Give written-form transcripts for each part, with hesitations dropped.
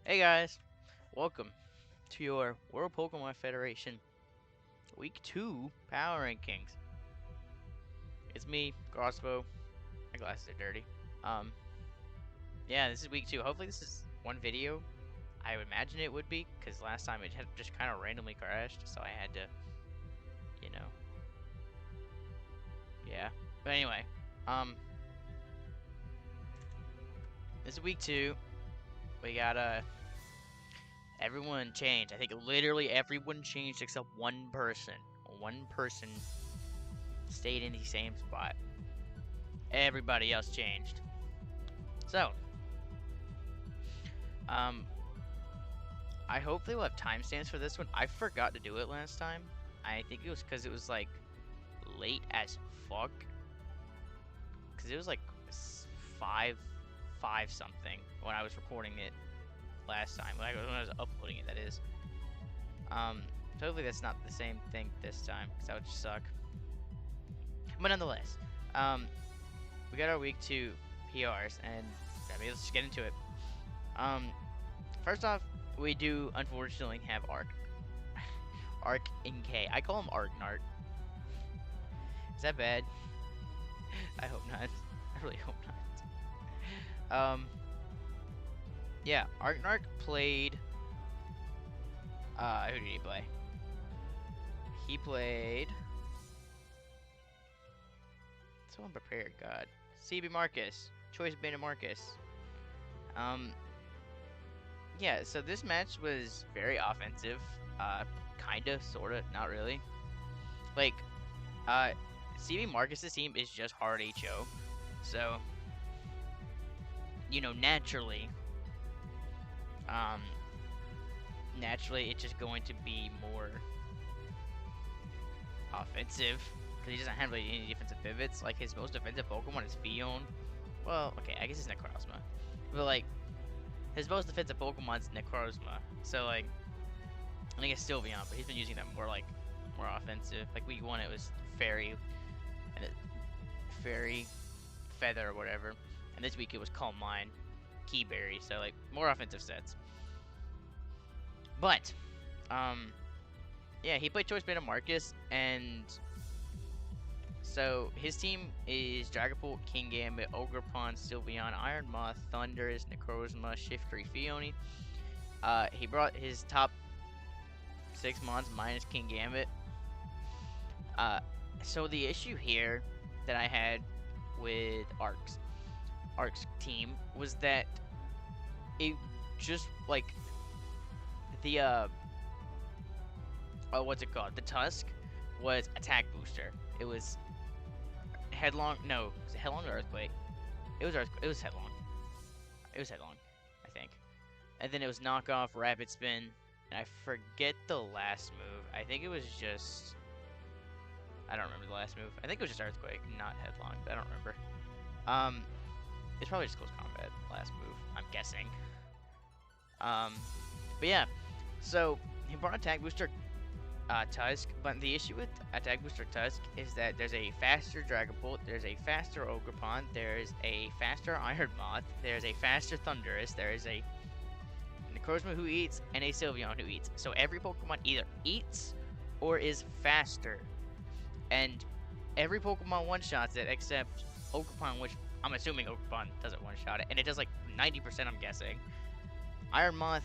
Hey guys, welcome to your World Pokemon Federation Week 2 Power Rankings. It's me, Crossbow. My glasses are dirty. Um, yeah, this is week 2. Hopefully this is one video. I would imagine it would be, because last time it had just kind of randomly crashed, so I had to, you know, yeah. But anyway, this is week 2. We got, everyone changed. I think literally everyone changed except one person. One person stayed in the same spot. Everybody else changed. So, I hope they will have timestamps for this one. I forgot to do it last time. I think it was because it was like late as fuck. Because it was like 5 something when I was recording it last time. When I was uploading it, that is. So hopefully that's not the same thing this time, because that would just suck. But nonetheless, we got our week 2 PRs, and I mean, let's just get into it. First off, we do unfortunately have Arc in K. I call him Arknart. Is that bad? I hope not. I really hope not. Yeah, Arknart played. Who did he play? He played. So unprepared, God. CB Marcus. Choice Beta Marcus. Yeah, so this match was very offensive. Kinda, sorta, not really. Like, CB Marcus's team is just hard HO. So, you know, naturally, it's just going to be more offensive. Because he doesn't have really any defensive pivots. Like, his most defensive Pokemon is Fion. Well, okay, I guess it's Necrozma. But, like, his most defensive Pokemon's Necrozma. So, like, I think it's Sylveon, but he's been using that more, like, more offensive. Like, week 1, it was Fairy, and Fairy, Feather, or whatever. And this week, it was Calm Mind, Keyberry. So, like, more offensive sets. But, yeah, he played Choice Beta Marcus, and so his team is Dragapult, Kingambit, Ogerpon, Sylveon, Iron Moth, Thundurus, Necrozma, Shiftry, Fione. He brought his top 6 mons minus Kingambit. So the issue here that I had with Arc's team was that it just like the what's it called? The Tusk was attack booster. It was headlong. No, was it headlong or earthquake? It was headlong. It was headlong, I think. And then it was knockoff, rapid spin, and I forget the last move. I think it was just. I don't remember the last move. I think it was just earthquake, not headlong. But I don't remember. It's probably just close combat last move. I'm guessing. But yeah. So he brought attack booster. Tusk, but the issue with Attack Booster Tusk is that there's a faster Dragapult, there's a faster Ogerpon, there's a faster Iron Moth, there's a faster Thundurus, there is a Necrozma who eats, and a Sylveon who eats. So every Pokemon either eats or is faster. And every Pokemon one-shots it except Ogerpon, which I'm assuming Ogerpon doesn't one-shot it, and it does like 90%, I'm guessing. Iron Moth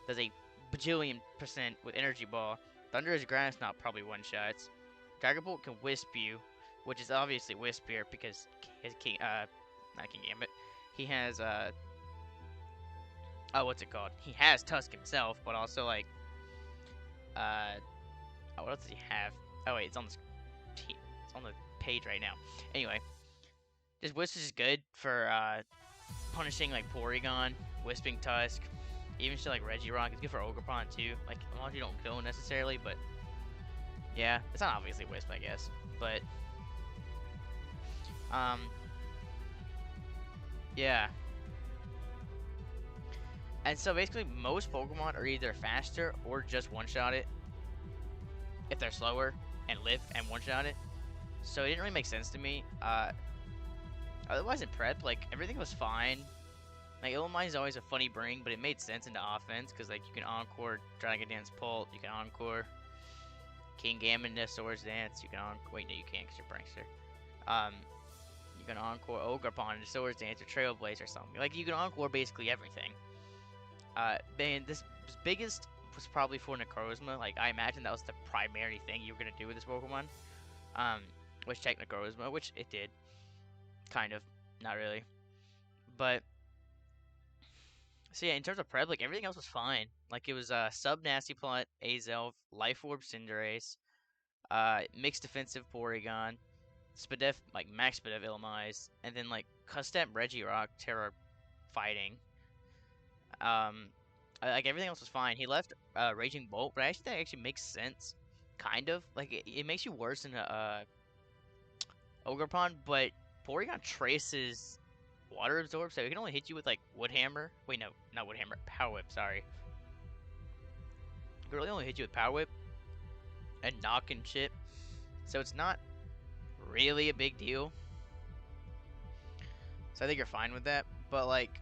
does a bajillion% with Energy Ball. Thundurus Grass not probably one-shots. Dragapult can Wisp you, which is obviously Wispier because his not Kingambit. He has what's it called? He has Tusk himself, but also like what else does he have? Oh wait, it's on the page right now. Anyway, just Wisp is good for punishing like Porygon, Wisping Tusk. Even shit like Regirock is good for Ogerpon too. Like, a lot of you don't kill him necessarily, but yeah, it's not obviously Wisp, I guess. But yeah. And so basically, most Pokemon are either faster or just one-shot it if they're slower and live and one-shot it. So it didn't really make sense to me. Otherwise, in prep, like everything was fine. Like, Illumine is always a funny bring, but it made sense into offense, because, like, you can Encore Dragon Dance Pult, you can Encore King Gammon into Swords Dance, you can Encore... Wait, no, you can't, because you're Prankster. You can Encore Ogerpon into Swords Dance or Trailblaze or something. Like, you can Encore basically everything. Man, this biggest was probably for Necrozma. Like, I imagine that was the primary thing you were going to do with this Pokemon. Which check Necrozma, which it did. Kind of. Not really. But... So yeah, in terms of prep, like, everything else was fine. Like, it was Sub Nasty Plot, Azelf, Life Orb Cinderace, Mixed Defensive Porygon, Spadef, like, Max Spadef Illumise, and then, like, Custom Regirock, Terra Fighting. Like, everything else was fine. He left Raging Bolt, but I actually think that actually makes sense. Kind of. Like, it makes you worse than Ogerpon, but Porygon traces Water Absorb, so it can only hit you with, like, Wood Hammer. Wait, no, not Wood Hammer. Power Whip, sorry. It really only hit you with Power Whip and Knock and shit. So it's not really a big deal. So I think you're fine with that. But, like,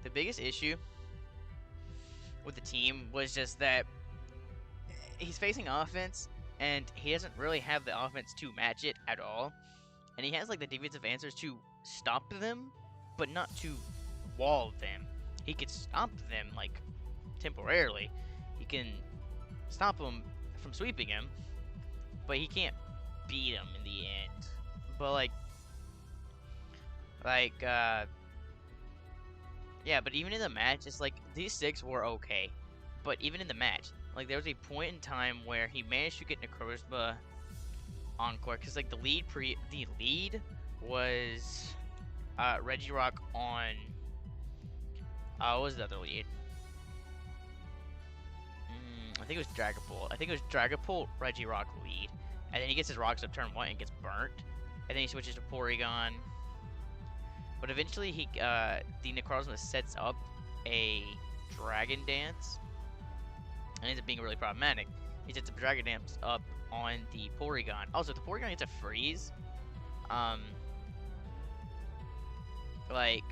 the biggest issue with the team was just that he's facing offense, and he doesn't really have the offense to match it at all. And he has, like, the defensive answers to stop them, but not to wall them. He could stop them, like, temporarily. He can stop them from sweeping him, but he can't beat him in the end. But, yeah, but even in the match, it's like, these 6 were okay. But even in the match, like, there was a point in time where he managed to get Necrozma Encore, because, like, the lead was Regirock on what was the other lead? I think it was Dragapult. I think it was Dragapult Regirock lead, and then he gets his rocks up turn 1 and gets burnt, and then he switches to Porygon. But eventually the Necrozma sets up a Dragon Dance, and ends up being really problematic. He sets a Dragon Dance up on the Porygon. Also, if the Porygon gets a freeze, like,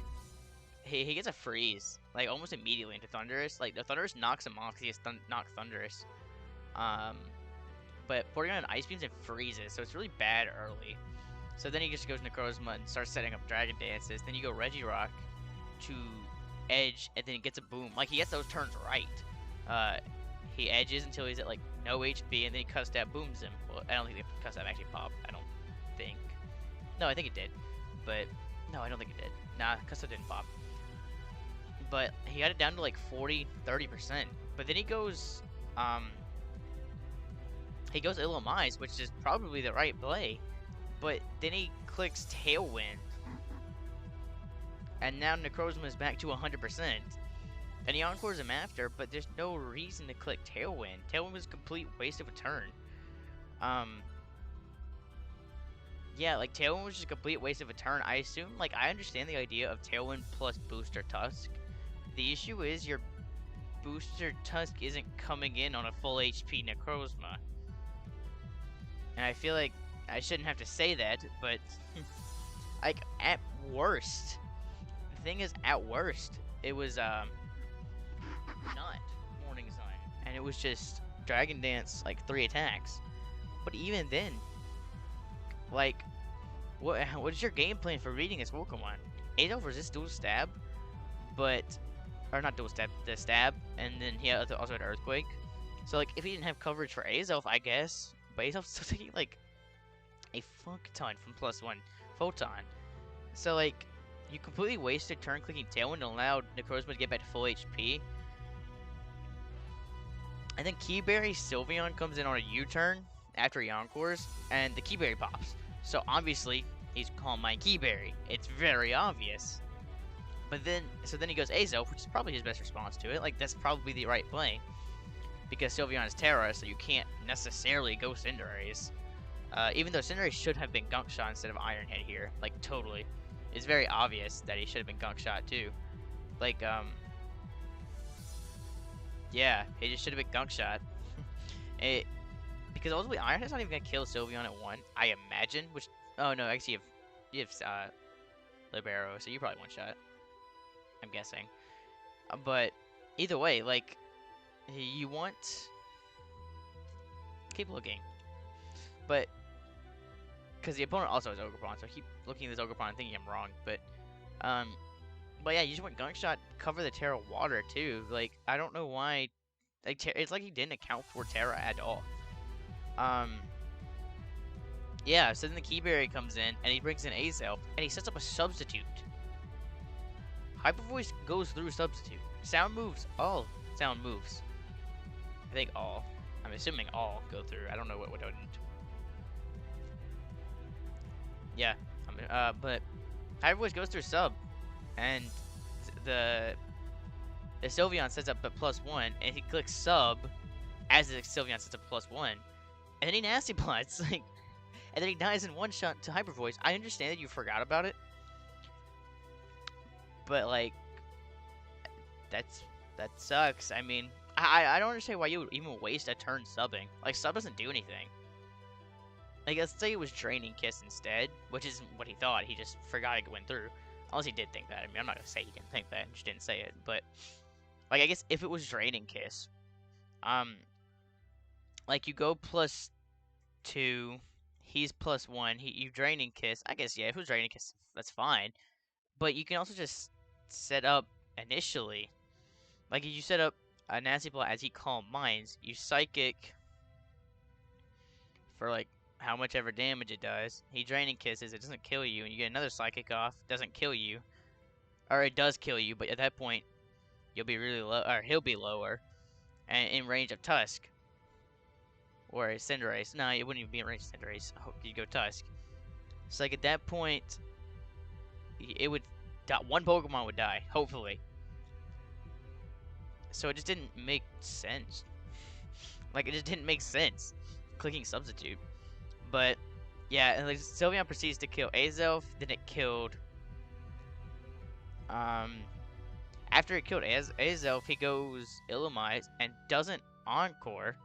he gets a freeze, like, almost immediately into Thundurus. Like, the Thundurus knocks him off because he has knocked Thundurus. But Porygon Ice Beams and freezes, so it's really bad early. So then he just goes Necrozma and starts setting up Dragon Dances. Then you go Regirock to Edge, and then he gets a Boom. Like, he gets those turns right. He edges until he's at, like, no HP, and then he Cuss Stab booms him. Well, I don't think the Cuss Stab actually popped. I don't think. No, I think it did. But, no, I don't think it did. Nah, Cuss Stab didn't pop. But he got it down to, like, 40, 30%. But then he goes Illumise, which is probably the right play. But then he clicks Tailwind. And now Necrozma is back to 100%. And he Encores him after, but there's no reason to click Tailwind. Tailwind was a complete waste of a turn. Yeah, like, Tailwind was just a complete waste of a turn. I assume, like, I understand the idea of Tailwind plus Booster Tusk. The issue is your Booster Tusk isn't coming in on a full HP Necrozma. And I feel like I shouldn't have to say that, but, like, at worst, the thing is, at worst, it was, not Morning Sun, and it was just Dragon Dance, like, 3 attacks. But even then, like, what is your game plan for reading this Pokemon? Azelf resists dual stab, but, or not dual stab, the stab, and then he also had Earthquake. So, like, if he didn't have coverage for Azelf, I guess, but Azelf's still taking, like, a fuck ton from +1 Photon. So, like, you completely wasted turn clicking Tailwind and allowed Necrozma to get back to full HP. And then Keyberry Sylveon comes in on a U-turn after he Encores, and the Keyberry pops. So obviously, he's Calm Mind Keyberry. It's very obvious. But then, so then he goes Azelf, which is probably his best response to it. Like, that's probably the right play. Because Sylveon is Terra, so you can't necessarily go Cinderace. Even though Cinderace should have been Gunk Shot instead of Iron Head here. Like, totally. It's very obvious that he should have been Gunk Shot too. Like, yeah, he just should have been Gunk Shot. Because ultimately, Iron Head's not even gonna kill Sylveon at 1, I imagine. Which, oh no, actually, you have Libero, so you probably one-shot, I'm guessing. But either way, like, you want... Keep looking. But, because the opponent also has Ogerpon, so I keep looking at this Ogerpon and thinking I'm wrong, but yeah, you just want Gunk Shot, cover the Terra Water, too. Like, I don't know why, like, it's like he didn't account for Terra at all. Yeah, so then the Keyberry comes in, and he brings in Azelf, and he sets up a Substitute. Hyper Voice goes through Substitute. Sound moves, all sound moves. I think all. I'm assuming all go through. I don't know what wouldn't. Yeah, but Hyper Voice goes through Sub, and the Sylveon sets up at +1, and he clicks Sub as the Sylveon sets up +1, and then he Nasty Plots, like, and then he dies in one shot to Hyper Voice. I understand that you forgot about it, but like, that sucks. I mean, I don't understand why you would even waste a turn subbing. Like, Sub doesn't do anything. Like, let's say it was Draining Kiss instead, which isn't what he thought. He just forgot it went through. Unless he did think that. I mean, I'm not gonna say he didn't think that. He just didn't say it. But, like, I guess if it was Draining Kiss, like, you go +2, he's +1, you Draining Kiss. I guess, yeah, if it was Draining Kiss, that's fine. But you can also just set up initially. Like, if you set up a Nasty Plot as he Calm Minds, you Psychic for, like, how much ever damage it does. He Draining Kisses, it doesn't kill you, and you get another Psychic off, doesn't kill you. Or it does kill you, but at that point, you'll be really low, or he'll be lower, and in range of Tusk. Or a Cinderace. No, it wouldn't even be in range of Cinderace. You'd go Tusk. So, like, at that point, it would... one Pokemon would die, hopefully. So it just didn't make sense. Like, it just didn't make sense. Clicking Substitute. But, yeah, and like, Sylveon proceeds to kill Azelf, then it killed... after it killed Azelf, he goes Illumise, and doesn't Encore.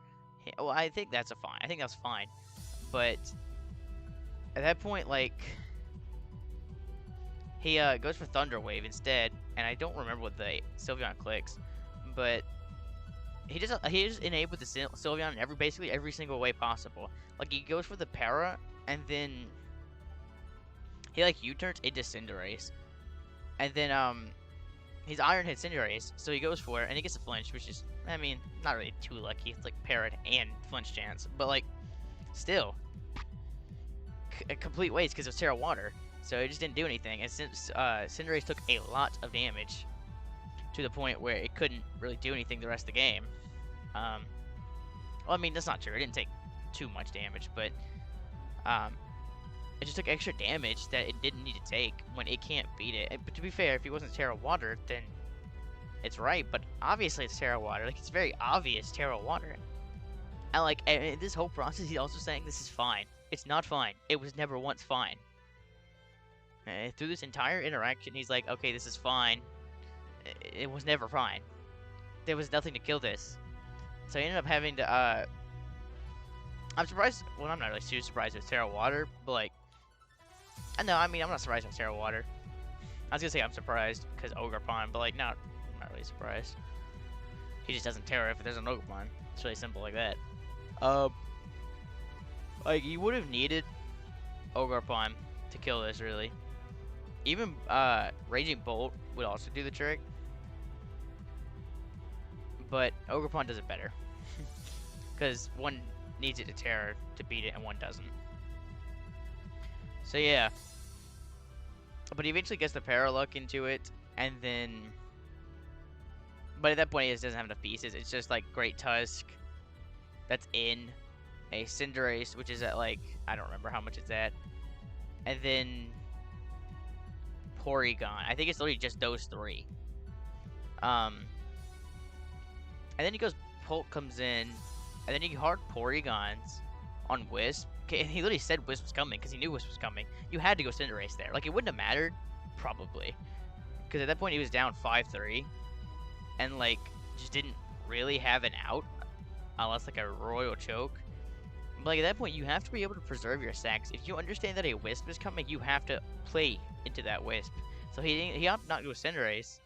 Well, I think that's fine. I think that's fine. But, at that point, like... He goes for Thunder Wave instead, and I don't remember what the Sylveon clicks. But, he just enabled the Sylveon in basically every single way possible. Like, he goes for the Para, and then he, like, U-turns into Cinderace. And then, he's Iron Head Cinderace, so he goes for it, and he gets a flinch, which is, I mean, not really too lucky. It's, like, Parrot and flinch chance. But, like, still, a complete waste, because it was Terra Water. So it just didn't do anything, and since Cinderace took a lot of damage, to the point where it couldn't really do anything the rest of the game. Well, I mean, that's not true. It didn't take too much damage, but it just took extra damage that it didn't need to take when it can't beat it. But to be fair, if he wasn't Terra Water, then it's right. But obviously it's Terra Water. Like, it's very obvious Terra Water. And, like, in this whole process, he's also saying this is fine. It's not fine. It was never once fine. And through this entire interaction, he's like, okay, this is fine. It was never fine. There was nothing to kill this. So he ended up having to, I'm surprised, well, I'm not really too surprised with Terra Water, but, like, no, I mean, I'm not surprised with Terra Water. I was gonna say I'm surprised, because Ogerpon, but, like, no, I'm not really surprised. He just doesn't Terra if there's an Ogerpon. It's really simple like that. Like, you would have needed Ogerpon to kill this, really. Even, Raging Bolt would also do the trick. But Ogerpon does it better. Because one needs it to Terra to beat it, and one doesn't. So, yeah. But he eventually gets the Paraluck into it, and then... But at that point, he just doesn't have enough pieces. It's just, like, Great Tusk. That's in. A Cinderace, which is at, like... I don't remember how much it's at. And then... Porygon. I think it's literally just those three. And then he goes, Pulp comes in, and then he hard Porygons on Wisp. Okay, and he literally said Wisp was coming, because he knew Wisp was coming. You had to go Cinderace there. Like, it wouldn't have mattered, probably. Because at that point, he was down 5-3. And, like, just didn't really have an out, unless, like, a Royal Choke. But, like, at that point, you have to be able to preserve your sacks. If you understand that a Wisp is coming, you have to play into that Wisp. So he opted not to go Cinderace,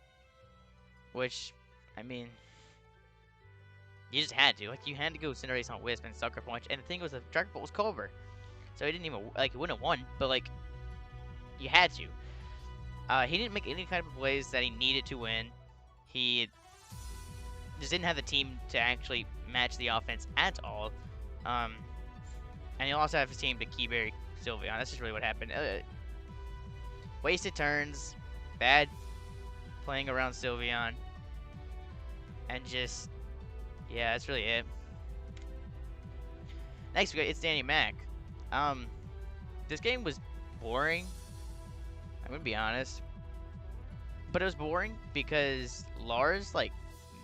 which, I mean, you just had to. Like, you had to go Cinderace on Wisp and Sucker Punch. And the thing was, the Dragon Ball was Culver. So he didn't even, like, he wouldn't have won. But, like, you had to. He didn't make any kind of plays that he needed to win. He just didn't have the team to actually match the offense at all. And he'll also have his team to Keyberry Sylveon. That's just really what happened. Wasted turns, bad playing around Sylveon, and just, yeah, that's really it. Next, it's Danny Mac. This game was boring. I'm gonna be honest, but it was boring because Lars like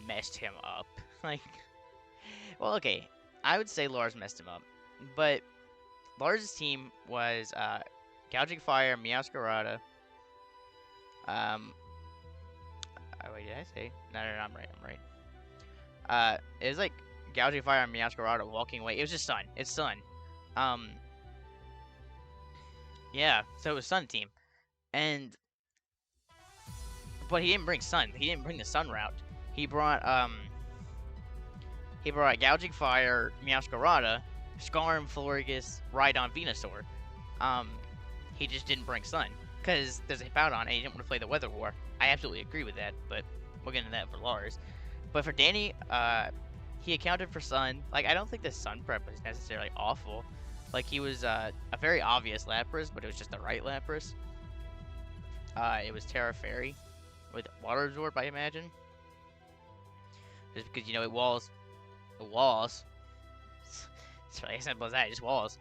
messed him up. Like, well, okay, I would say Lars messed him up, but Lars' team was Gouging Fire, Meowscarada. Wait, did I say? No, I'm right. It was like Gouging Fire and Meowscarada walking away. It was just Sun. It's Sun. Yeah, so it was Sun team. But he didn't bring Sun. He didn't bring the Sun route. He brought Gouging Fire, Meowscarada, Scarm, Florges, Rhydon, Venusaur. He just didn't bring Sun because there's a Hippowdon and he didn't want to play the Weather War. I absolutely agree with that, but we'll get into that for Lars. But for Danny, he accounted for Sun. Like, I don't think the Sun prep was necessarily awful. Like, he was a very obvious Lapras, but it was just the right Lapras. It was Terra Fairy with Water Absorb, I imagine. Just because, you know, it walls. It walls. It's really as simple as that, it just walls.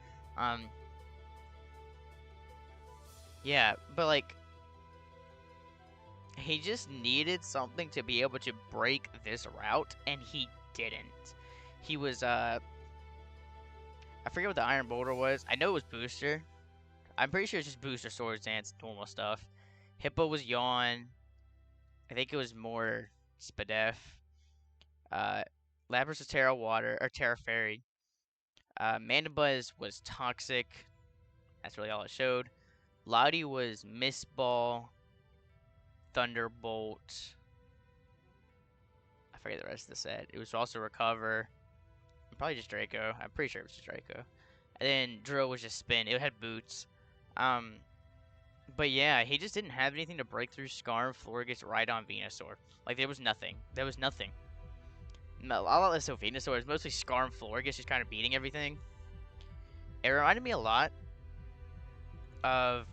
Yeah, but like, he just needed something to be able to break this route, and he didn't. He was, I forget what the Iron Boulder was. I know it was Booster. I'm pretty sure it's just Booster, Swords Dance, normal stuff. Hippo was Yawn. I think it was more Spadef. Lapras was Terra Water, or Terra Fairy. Mandibuzz was Toxic. That's really all it showed. Lowdy was Mist Ball, Thunderbolt. I forget the rest of the set. It was also Recover. Probably just Draco. I'm pretty sure it was just Draco. And then Drill was just Spin. It had Boots. But yeah, he just didn't have anything to break through Scarm, Florges, Rhydon, Venusaur. Like, there was nothing. There was nothing. A lot less so Venusaur. It's mostly Scarm, Florges just kind of beating everything. It reminded me a lot of,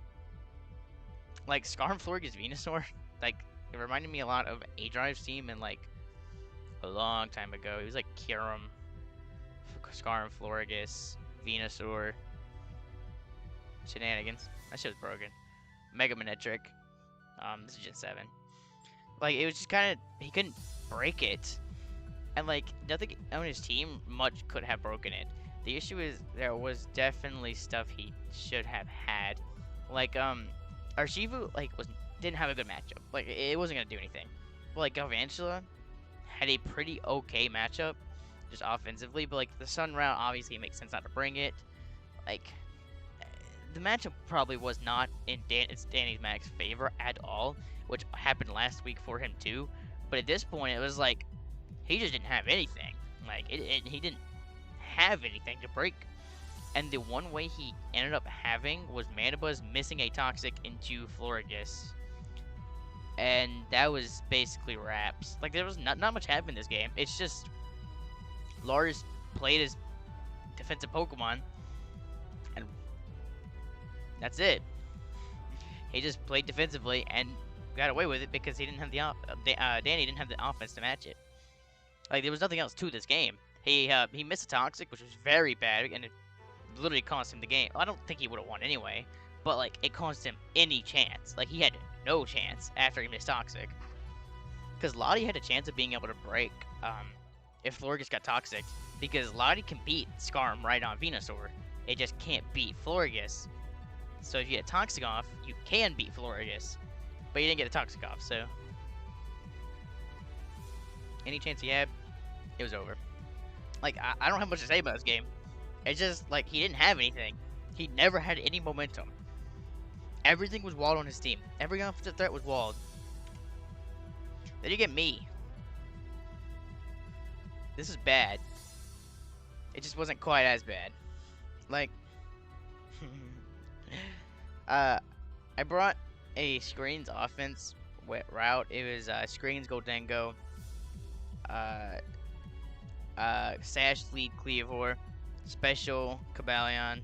like, Scarm, Florges, Venusaur. Like, it reminded me a lot of A-Drive's team in, like, a long time ago. It was like Kyurem, Scarm, Florges, Venusaur. Shenanigans. That shit was broken. Mega Manectric. This is Gen 7. Like, it was just kind of, he couldn't break it. And, like, nothing on his team much could have broken it. The issue is there was definitely stuff he should have had. Like, Urshifu, like, didn't have a good matchup. Like, it wasn't going to do anything. But, like, Galvantula had a pretty okay matchup, just offensively. But, like, the Sun route, obviously, it makes sense not to bring it. Like, the matchup probably was not in Danny Mac's favor at all, which happened last week for him, too. But at this point, it was like, he just didn't have anything. Like, he didn't have anything to break. And the one way he ended up having was Mandibuzz missing a Toxic into Florges. And that was basically wraps. Like, there was not much happened in this game. It's just, Lars played his defensive Pokemon, and that's it. He just played defensively and got away with it because he didn't have Danny didn't have the offense to match it. Like, there was nothing else to this game. He missed a Toxic, which was very bad, and it literally cost him the game. I don't think he would have won anyway, but, like, it cost him any chance. Like, he had no chance after he missed Toxic. Because Lottie had a chance of being able to break if Florges got Toxic. Because Lottie can beat Scarm right on Venusaur. It just can't beat Florges. So if you get Toxic off, you can beat Florges. But you didn't get the Toxic off, so any chance he had, it was over. Like, I don't have much to say about this game. It's just, like, he didn't have anything. He never had any momentum. Everything was walled on his team. Every offensive threat was walled. Then you get me. This is bad. It just wasn't quite as bad. Like, I brought a screens offense route. It was screens Goldengo, sash lead Cleavor, special Cabalion,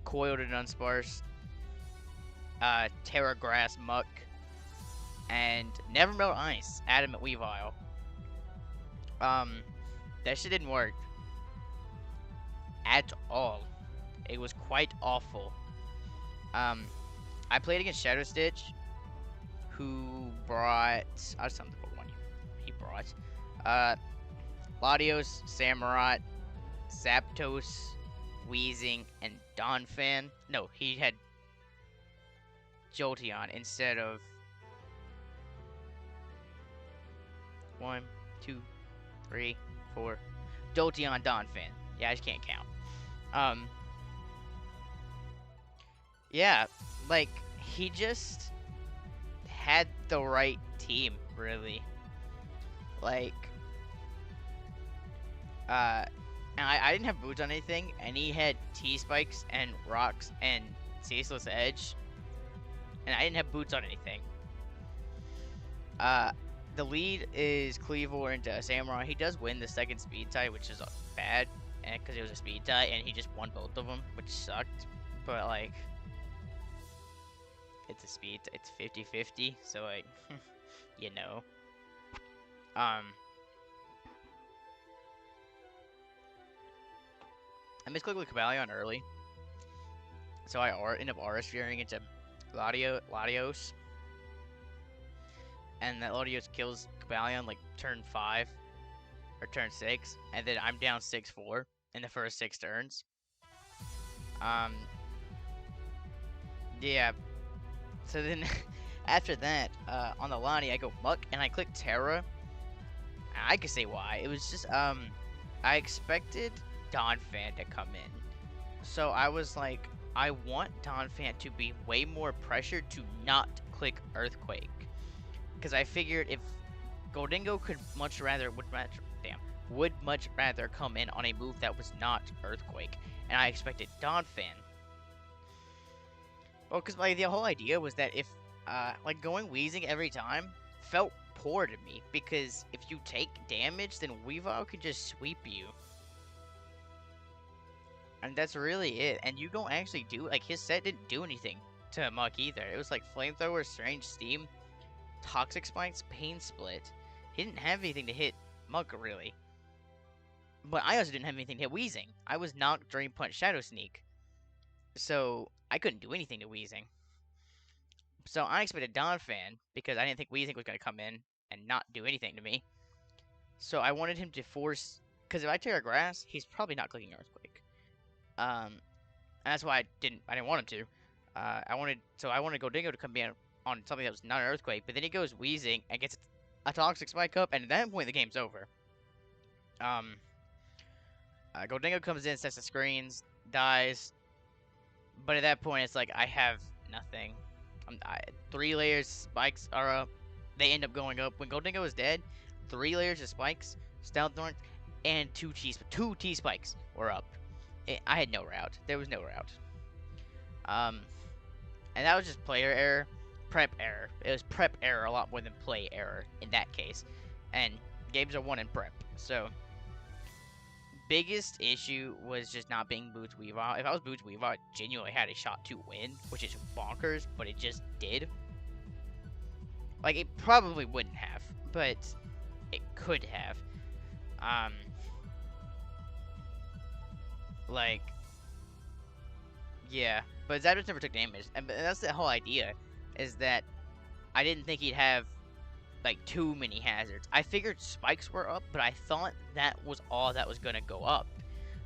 coiled and unsparse, Terra Grass Muck, and Never Melt Ice Adamant Weavile. That shit didn't work at all. It was quite awful. I played against Shadow Stitch, who brought I'll just tell him the one he brought. Latios, Samurott, Zapdos, Weezing, and Donphan. No, he had Jolteon instead of 1, 2, 3, 4. Jolteon, Donphan. Yeah, I just can't count. Yeah, like, he just had the right team, really. Like, and I didn't have boots on anything, and he had T-Spikes and Rocks and Ceaseless Edge, and I didn't have boots on anything. The lead is Cleavor into Samurai. He does win the second speed tie, which is bad, because it was a speed tie, and he just won both of them, which sucked. But, like, it's a speed, it's 50-50, so, like, you know. I misclicked with Cabalion early, so I end up RS-fearing into Latios. And that Latios kills Cabalion like turn 5 or turn 6, and then I'm down 6-4 in the first 6 turns. Yeah. So then after that, on the Lonnie, I go Muck and I click Terra. I can say why. It was just I expected Donphan to come in, so I was like, I want Donphan to be way more pressured to not click Earthquake. Because I figured if Goldingo would much rather come in on a move that was not Earthquake, and I expected Donphan. Well, because like the whole idea was that if like going Weezing every time felt poor to me, because if you take damage, then Weavile can just sweep you, and that's really it. And you don't actually do like his set didn't do anything to Muck either. It was like Flamethrower, Strange Steam, Toxic Spikes, Pain Split. He didn't have anything to hit Muck, really. But I also didn't have anything to hit Weezing. I was knocked Drain Punch, Shadow Sneak. So I couldn't do anything to Weezing. So I expected Donphan, because I didn't think Weezing was going to come in and not do anything to me. So I wanted him to force... Because if I tear a grass, he's probably not clicking Earthquake. And that's why I didn't want him to. I wanted Goldingo to come in on something that was not an Earthquake, but then he goes Weezing and gets a Toxic Spike up, and at that point the game's over. Goldingo comes in, sets the screens, dies, but at that point it's like I have nothing. 3 layers spikes are up, they end up going up. When Goldingo is dead, 3 layers of spikes, Stealth Thorns, and 2 T-Spikes were up. I had no route. There was no route. And that was just player error. Prep error. It was prep error a lot more than play error in that case. And games are won in prep. So, biggest issue was just not being Boots Weavile. If I was Boots Weavile, I genuinely had a shot to win, which is bonkers, but it just did. Like, it probably wouldn't have, but it could have. Like, yeah. But Zapdos never took damage, and that's the whole idea. Is that I didn't think he'd have like too many hazards. I figured spikes were up, but I thought that was all that was gonna go up.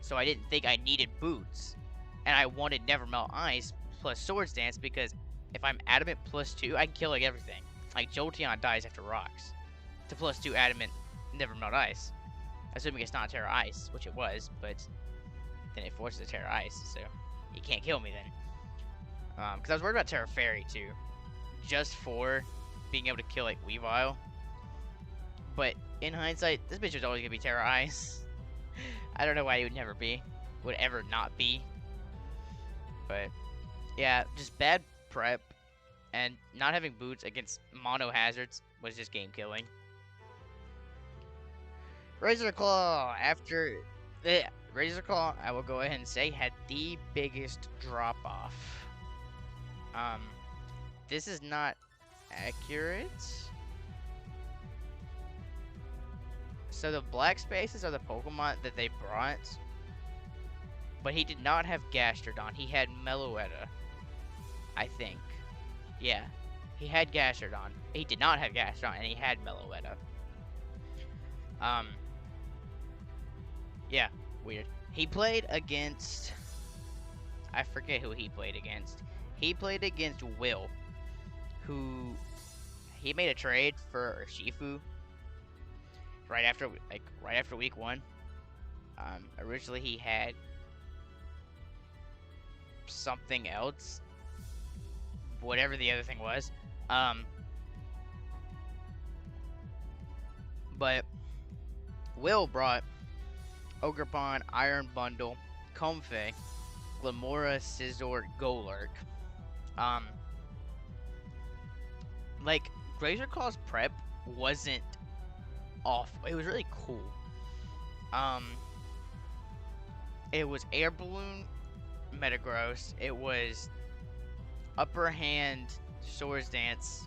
So I didn't think I needed boots. And I wanted Never Melt Ice plus Swords Dance, because if I'm Adamant +2, I can kill like everything. Like Jolteon dies after Rocks to +2 Adamant Never Melt Ice. Assuming it's not Terra Ice, which it was, but then it forces a Terra Ice, so you can't kill me then. Because I was worried about Terra Fairy too, just for being able to kill like Weavile. But in hindsight, this bitch was always gonna be Terra Ice. I don't know why it would ever not be. But yeah, just bad prep and not having boots against mono hazards was just game killing. Razor Claw after the Razor Claw, I will go ahead and say had the biggest drop off. This is not accurate. So the black spaces are the Pokemon that they brought, but he did not have Gastrodon. He had Meloetta, I think. Yeah, he had Gastrodon. He did not have Gastrodon, and he had Meloetta. Yeah, weird. He played against... I forget who he played against. He played against Will, who... He made a trade for Urshifu right after week 1. Originally he had something else, whatever the other thing was. But Will brought Ogerpon, Iron Bundle, Comfey, Glamora, Scizor, Golurk. Like, Razor Claw's prep wasn't off. It was really cool. It was Air Balloon, Metagross. It was Upper Hand, Swords Dance,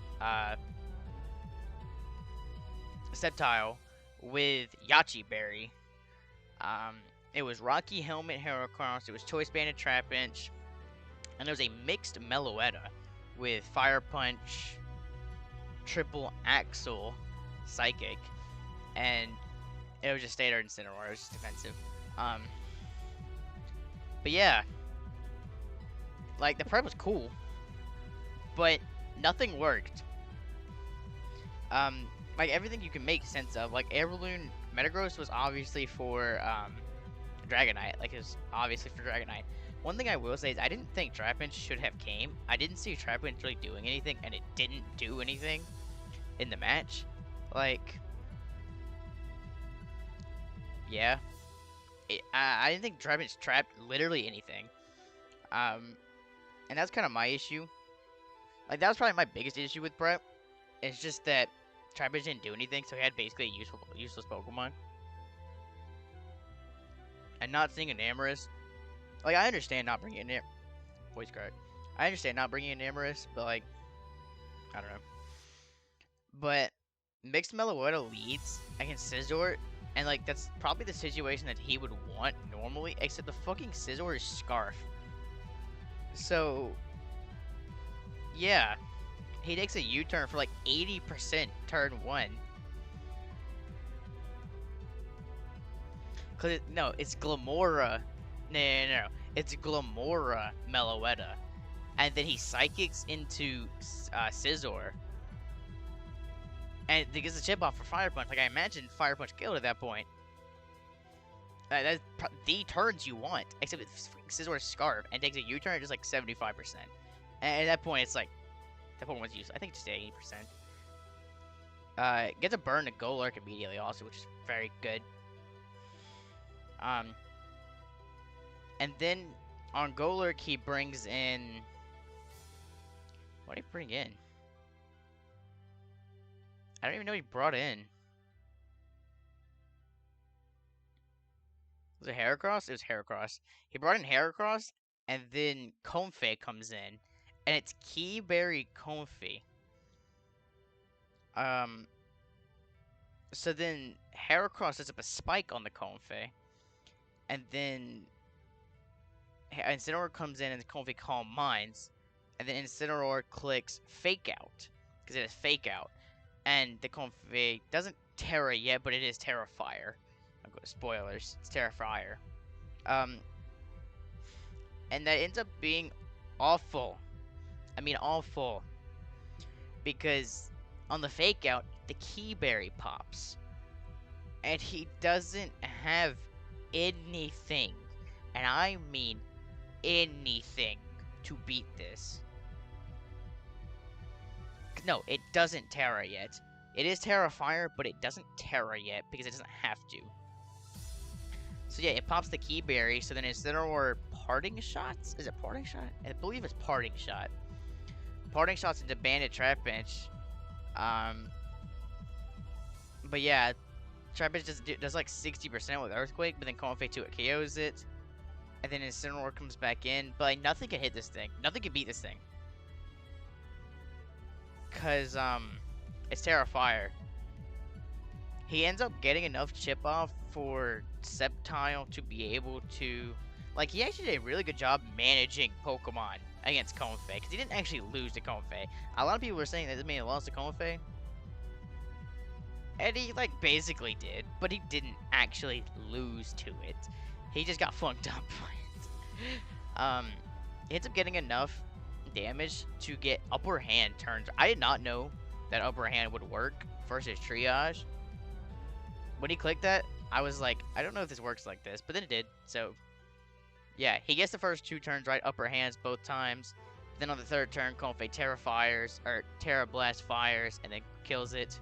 Sceptile with Yachi Berry. It was Rocky Helmet, Heracross. It was Choice Banded Trapinch, and there was a mixed Meloetta with Fire Punch, Triple Axle, Psychic, and it was just Standard Incineroar. It was just defensive. But yeah, like the prep was cool, but nothing worked. Like everything you can make sense of. Like Air Balloon, Metagross was obviously for Dragonite. Like it was obviously for Dragonite. One thing I will say is I didn't think Trapinch should have came. I didn't see Trapinch really doing anything, and it didn't do anything in the match. Like, yeah, I didn't think Trapinch trapped literally anything. And that's kind of my issue. Like that was probably my biggest issue with prep. It's just that Trapinch didn't do anything, so he had basically a useless Pokemon. And not seeing an Amorous, like I understand not bringing in voice crack. I understand not bringing in Amorous, but like I don't know. But mixed Meloetta leads against Scizor, and like that's probably the situation that he would want normally, except the fucking Scizor is Scarf. So yeah, he takes a U-turn for like 80% turn 1. Cause no, it's Glamora. No. It's Glamora Meloetta. And then he Psychics into Scizor. And he gets a chip off for Fire Punch. Like, I imagine Fire Punch killed at that point. That's the turns you want. Except it's Scizor's Scarf. And takes a U-turn just like 75%. And at that point, it's like... That Pokemon's useless. I think it's just 80%. Gets a burn to Golurk immediately also, which is very good. And then on Golurk, he brings in... What did he bring in? I don't even know what he brought in. Was it Heracross? It was Heracross. He brought in Heracross, and then Comfey comes in. And it's Keyberry Comfey. So then Heracross sets up a spike on the Comfey. And then Incineroar comes in and Comfey Calm Minds. And then Incineroar clicks Fake Out. Because it is Fake Out. And the Comfey doesn't Terra yet, but it is Terra Fire. Spoilers. It's Terra Fire. And that ends up being awful. I mean awful. Because on the Fake Out, the Keyberry pops. And he doesn't have anything. And I mean anything to beat this. No, it doesn't Terra yet. It is Terra Fire, but it doesn't Terra yet because it doesn't have to. So yeah, it pops the Key Berry, so then instead of Parting Shots? Is it Parting Shot? I believe it's Parting Shot. Parting Shots into Bandit Trap Bench. But yeah, Trap Bench does like 60% with Earthquake, but then Confe 2 it KOs it. And then Incineroar comes back in, but like nothing can hit this thing. Nothing can beat this thing. Cause it's Terra Fire. He ends up getting enough chip off for Sceptile to be able to, like, he actually did a really good job managing Pokemon against Confe, because he didn't actually lose to Confe. A lot of people were saying that this man lost to Confe, and he, like, basically did, but he didn't actually lose to it. He just got flunked up by it. He ends up getting enough damage to get Upper Hand turns. I did not know that Upper Hand would work versus Triage. When he clicked that, I was like, I don't know if this works like this, but then it did. So, yeah, he gets the first 2 turns right, Upper Hands both times. Then on the 3rd turn, Confe Terra fires, or Terra Blast fires, and then kills it.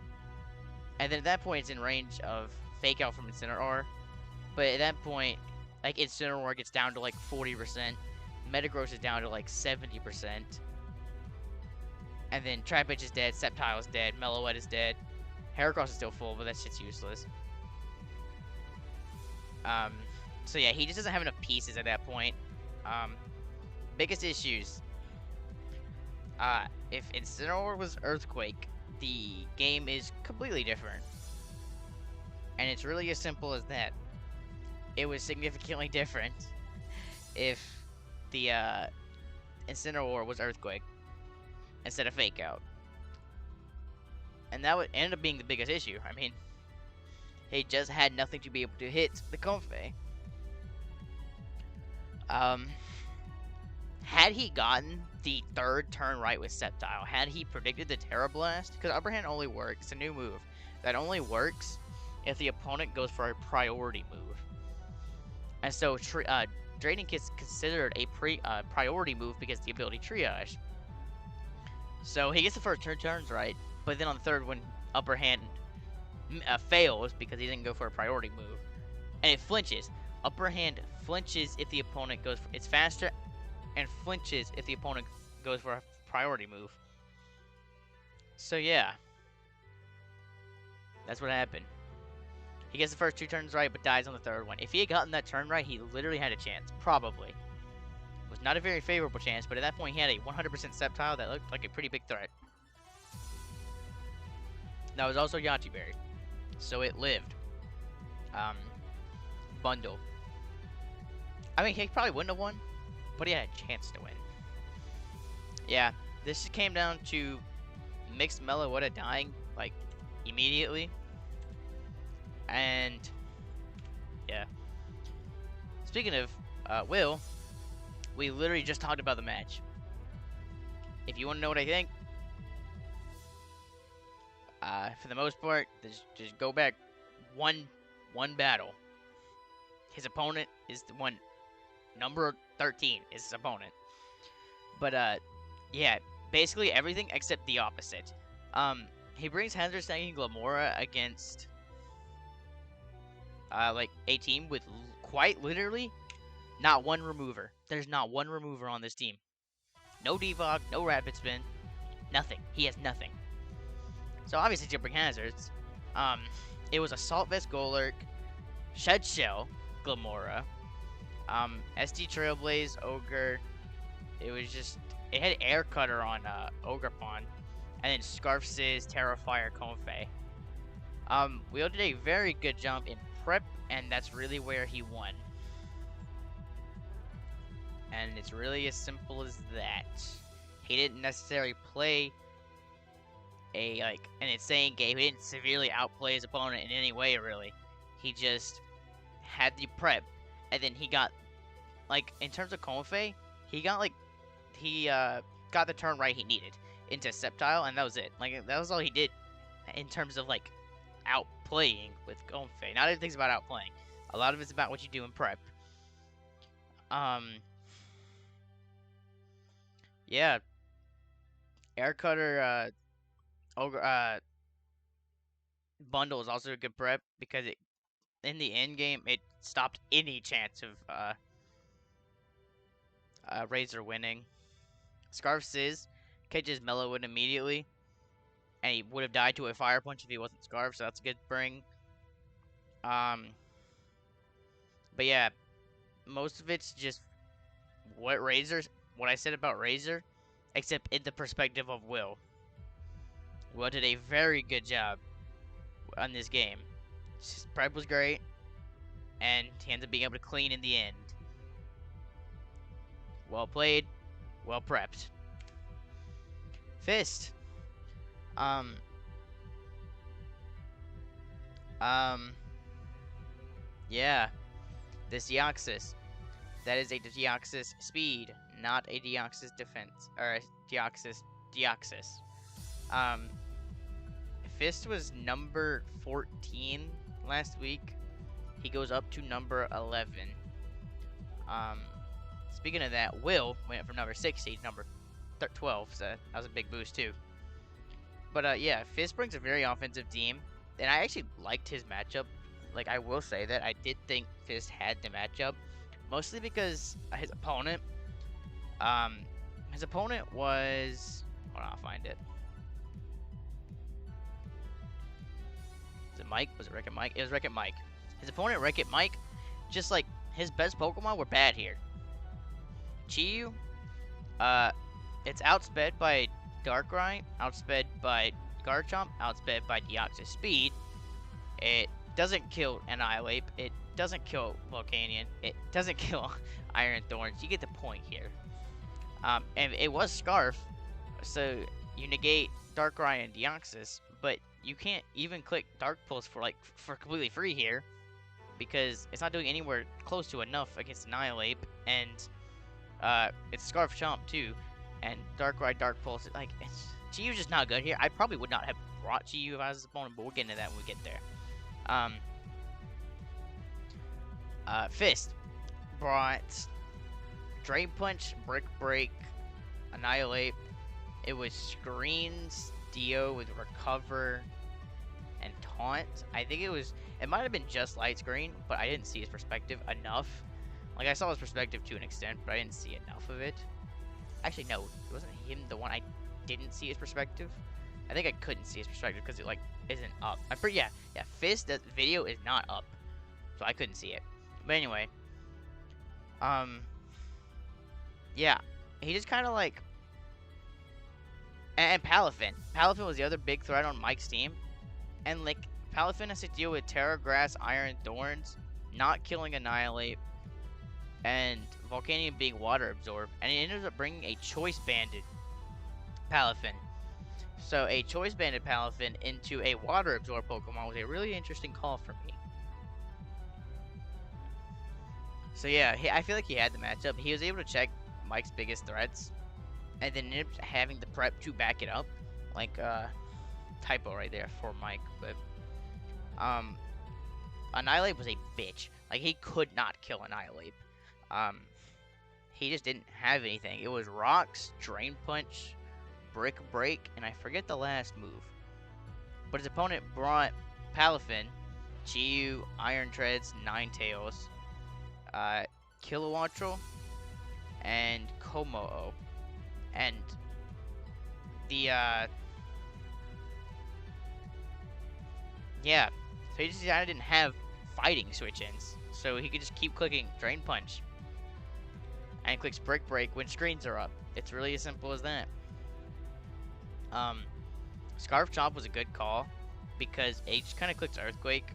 And then at that point, it's in range of Fake Out from Incineroar. But at that point, like, Incineroar gets down to like 40%. Metagross is down to like 70%. And then Trapinch is dead, Sceptile is dead, Meloetta is dead. Heracross is still full, but that shit's useless. So yeah, he just doesn't have enough pieces at that point. Biggest issues. If Incineroar was Earthquake, the game is completely different. And it's really as simple as that. It was significantly different if the Incineroar was Earthquake instead of Fake Out. And that would end up being the biggest issue. I mean, he just had nothing to be able to hit the Confe. Had he gotten the 3rd turn right with Sceptile, had he predicted the Terra Blast, because Upper Hand only works, it's a new move, that only works if the opponent goes for a priority move. And so, Draining Kick's considered a priority move because of the ability Triage. So, he gets the first 2 turns right, but then on the 3rd, when Upper Hand fails because he didn't go for a priority move, and it flinches. Upper Hand flinches if the opponent goes for it's faster, and flinches if the opponent goes for a priority move. So yeah, that's what happened. He gets the first 2 turns right, but dies on the 3rd one. If he had gotten that turn right, he literally had a chance. Probably. It was not a very favorable chance, but at that point, he had a 100% Sceptile that looked like a pretty big threat. That was also Yachi Berry, so it lived. Bundle. I mean, he probably wouldn't have won, but he had a chance to win. Yeah, this just came down to Mixed Meloetta dying, like, immediately. And, yeah. Speaking of Will, we literally just talked about the match. If you want to know what I think, for the most part, just go back one battle. His opponent is the one, number 13 is his opponent. But yeah, basically everything except the opposite. He brings Hazard Stacking Glamora against like a team with quite literally not one remover. There's not one remover on this team. No Devog, no Rapid Spin, nothing. He has nothing. So obviously he's gonna bring hazards. It was Assault Vest Golurk, Shed Shell, Glamora, SD Trailblaze, Ogre. It was just, it had Air Cutter on Ogrepon, and then Scarf Sizz, Terrafire, Confe. Will did a very good job in prep, and that's really where he won. And it's really as simple as that. He didn't necessarily play a, like, an insane game. He didn't severely outplay his opponent in any way, really. He just had the prep, and then he got, like, in terms of Confe, he got, like, he got the turn right he needed into Sceptile, and that was it. Like, that was all he did in terms of, like, outplaying with Confe. Not everything's about outplaying. A lot of it's about what you do in prep. Yeah. Air Cutter Ogre Bundle is also a good prep because it in the end game it stopped any chance of Razor winning. Scarf Sizz catches Mellowwood immediately, and he would have died to a fire punch if he wasn't Scarf, so that's a good bring. Um, but yeah, most of it's just what I said about Razor, except in the perspective of Will. Will did a very good job on this game. His prep was great, and he ended up being able to clean in the end. Well played, well prepped. Fist. Um, yeah, this Deoxys. That is a Deoxys speed, not a Deoxys defense, or a Deoxys. Um, Fist was number 14 last week. He goes up to number 11. Speaking of that, Will went from number 60 to number 12, so that was a big boost too. But yeah, Fist brings a very offensive team, and I actually liked his matchup. Like, I will say that I did think Fist had the matchup, mostly because his opponent was, hold on, I'll find it. Was it Mike? Was it Wreck-It Mike? It was Wreck-It Mike. His opponent, Wreck-It Mike, just like his best Pokemon were bad here. Chiyu, it's outsped by Darkrai, outsped by Garchomp, outsped by Deoxys Speed. It doesn't kill Annihilate. It doesn't kill Volcanion. It doesn't kill Iron Thorns. You get the point here. And it was Scarf, so you negate Darkrai and Deoxys, but you can't even click Dark Pulse for completely free here, because it's not doing anywhere close to enough against Annihilate, and it's Scarf Chomp too, and Darkrai, Dark Pulse. Like, Chiyu's just not good here. I probably would not have brought Chiyu if I was his opponent, but we'll get into that when we get there. Fist brought Drain Punch, Brick Break, Annihilate. It was Screens, Dio with Recover, and Taunt. I think it might have been just Light Screen, but I didn't see his perspective enough. Like, I saw his perspective to an extent, but I didn't see enough of it. Actually, no, it wasn't him the one I didn't see his perspective. I think I couldn't see his perspective because it, like, isn't up. I'm pretty, yeah, Fist, that video is not up, so I couldn't see it. But anyway, yeah, he just kind of like, and Palafin. Palafin was the other big threat on Mike's team, and like, Palafin has to deal with Terra Grass, Iron Thorns, not killing Annihilate, and Volcanion being water absorbed, and it ended up bringing a choice banded Palafin. So a choice banded Palafin into a water absorbed Pokemon was a really interesting call for me. So yeah, I feel like he had the matchup. He was able to check Mike's biggest threats, and then ended up having the prep to back it up. Like, typo right there for Mike, but Annihilate was a bitch. Like, he could not kill Annihilate. He just didn't have anything. It was Rocks, Drain Punch, Brick Break, and I forget the last move. But his opponent brought Palafin, Chiyu, Iron Treads, Ninetales, Kilowattrel, and Komo-o. And the, yeah, so he just didn't have fighting switch-ins. So he could just keep clicking Drain Punch. And clicks Brick Break when screens are up. It's really as simple as that. Scarf Chomp was a good call, because it just kind of clicks Earthquake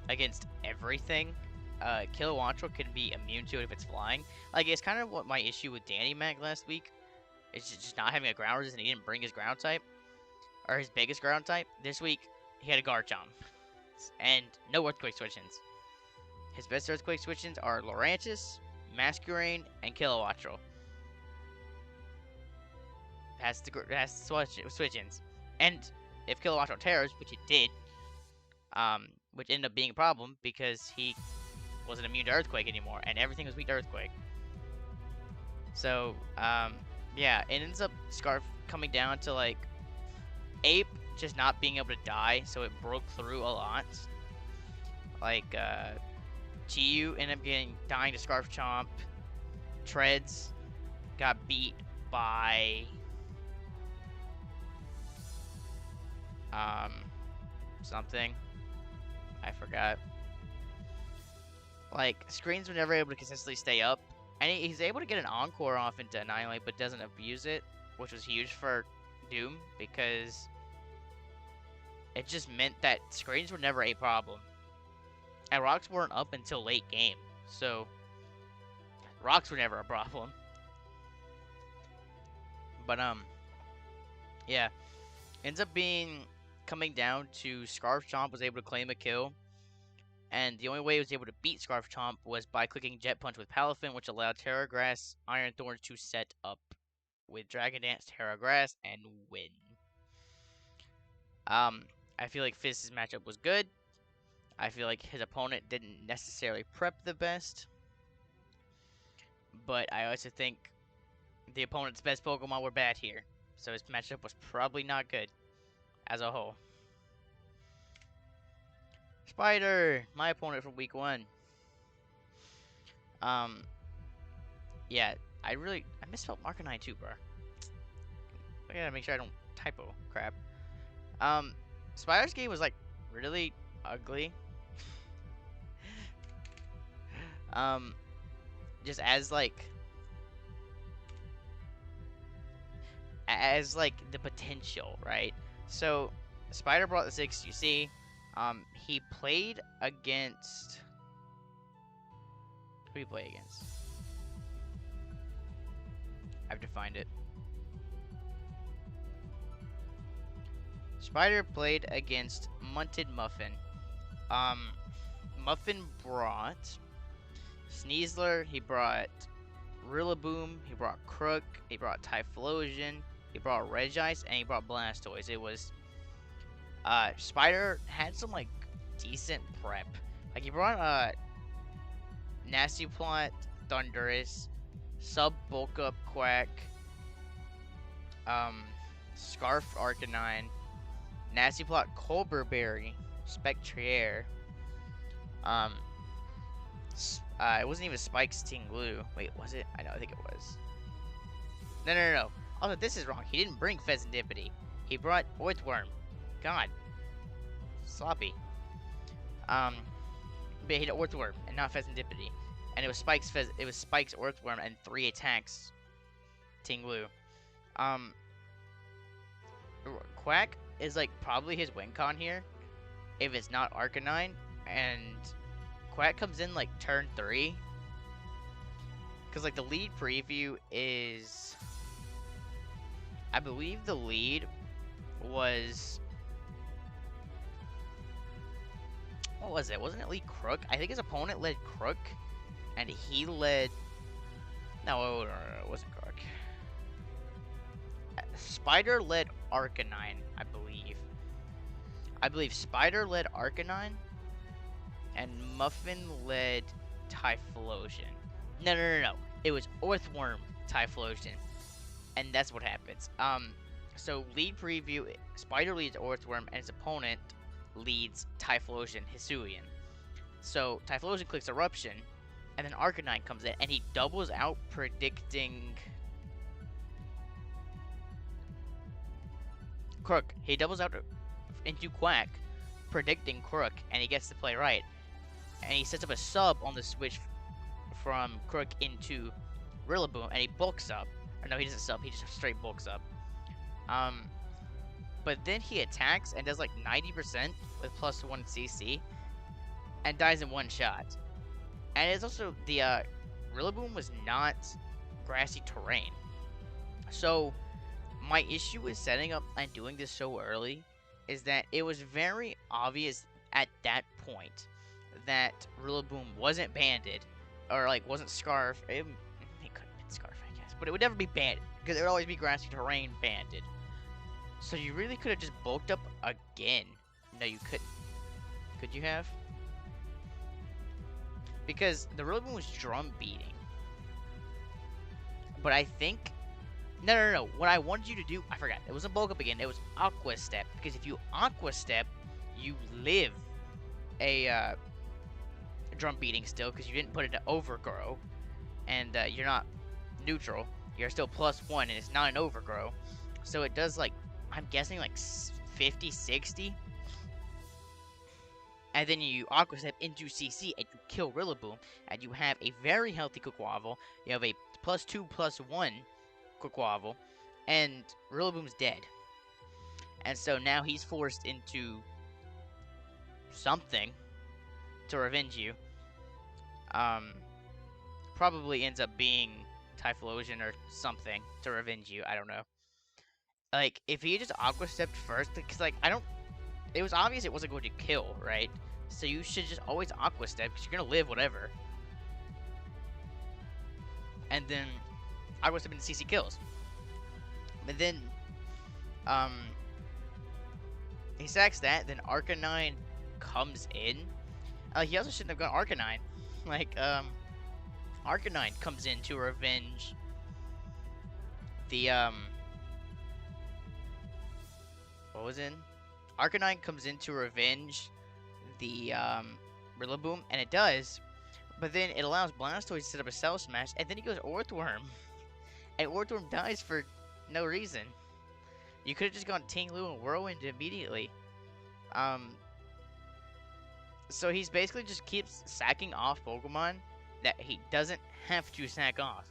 against everything. Kilowattrel can be immune to it if it's flying. Like, it's kind of what my issue with Danny Mac last week. It's just not having a ground resist, and he didn't bring his ground type, or his biggest ground type. This week, he had a Garchomp, and no Earthquake switch-ins. His best Earthquake switch-ins are Lurantis, Masquerain, and Kilowattrel. Has switch-ins. And if Kilowattrel tears, which it did, which ended up being a problem because he wasn't immune to Earthquake anymore, and everything was weak to Earthquake. So, yeah, it ends up Scarf coming down to, like, Ape, just not being able to die, so it broke through a lot. Like, Chiyu ended up dying to Scarf Chomp. Treads got beat by something. I forgot. Like, Screens were never able to consistently stay up. And he's able to get an Encore off into Annihilate, but doesn't abuse it, which was huge for Doom, because it just meant that Screens were never a problem. And rocks weren't up until late game, so rocks were never a problem. But, yeah. Ends up coming down to Scarf Chomp was able to claim a kill. And the only way he was able to beat Scarf Chomp was by clicking Jet Punch with Palafin, which allowed Terra Grass, Iron Thorns to set up with Dragon Dance, Terra Grass, and win. I feel like Fizz's matchup was good. I feel like his opponent didn't necessarily prep the best. But I also think the opponent's best Pokemon were bad here. So his matchup was probably not good as a whole. Spider, my opponent from week 1. Yeah, I misspelled Arcanine too, bro. I gotta make sure I don't typo crap. Spider's game was like really ugly. Just as like the potential, right? So Spider brought the 6 UC. He played against... Who did he play against? I have to find it. Spider played against Munted Muffin. Muffin brought Sneasler, he brought Rillaboom, he brought Crook, he brought Typhlosion, he brought Regice, and he brought Blastoise. It was... Spider had some, like, decent prep. Like, he brought, Nasty Plot, Thundurus, Bulk Up Quack, Scarf Arcanine, Nasty Plot Colbur Berry, Spectrier, it wasn't even Spike's Tinglu. Wait, was it? I think it was. No. Also, this is wrong. He didn't bring Pheasantipity. He brought Orthworm. God. Sloppy. But he hit Orthworm and not Pheasantipity. And it was Spike's Orthworm and 3 attacks. Tinglu. Quack is like probably his win con here. If it's not Arcanine. And Quack comes in like turn 3. Because like the lead preview is... I believe the lead was... What was it? Wasn't it lead Crook? I think his opponent led Crook. And he led... No, it wasn't Crook. Spider led Arcanine, I believe. I believe Spider led Arcanine. And Muffin led Typhlosion. No. It was Orthworm Typhlosion. And that's what happens. So lead preview, Spider leads Orthworm, and his opponent leads Typhlosion Hisuian. So Typhlosion clicks Eruption, and then Arcanine comes in, and he doubles out predicting Crook. He doubles out into Quack, predicting Crook, and he gets to play right. And he sets up a sub on the switch from Crook into Rillaboom, and he bulks up. Or no, he doesn't sub, he just straight bulks up. But then he attacks and does like 90% with +1 CC, and dies in one shot. And it's also, the Rillaboom was not grassy terrain. So, my issue with setting up and doing this so early is that it was very obvious at that point that Rillaboom wasn't banded, or like wasn't Scarf. It could have been Scarf, I guess, but it would never be banded because it would always be grassy terrain banded. So you really could have just bulked up again. No, you couldn't. Could you have? Because the Rillaboom was drum beating. But I think No, no, no. What I wanted you to do, I forgot. It wasn't bulk up again. It was Aqua Step. Because if you Aqua Step, you live a drum beating still because you didn't put it to overgrow. And you're not neutral. You're still +1 and it's not an overgrow. So it does like, I'm guessing like 50, 60. And then you Aqua Step into CC and you kill Rillaboom. And you have a very healthy Quaquaval. You have a +2/+1 Quaquaval. And Rillaboom's dead. And so now he's forced into something to revenge you. Probably ends up being Typhlosion or something to revenge you. I don't know. Like, if he just Aqua Stepped first, because, like, it was obvious it wasn't going to kill, right? So you should just always Aqua Step, because you're going to live whatever. And then Aqua Step into CC kills. But then, he sacks that, then Arcanine comes in. He also shouldn't have gone Arcanine. Like, Arcanine comes in to revenge the, what was in? Arcanine comes in to revenge the, Rillaboom, and it does. But then it allows Blastoise to set up a Cell Smash, and then he goes Orthworm. And Orthworm dies for no reason. You could have just gone Ting-Lu and Whirlwind immediately. So he's basically just keeps sacking off Pokemon that he doesn't have to sack off.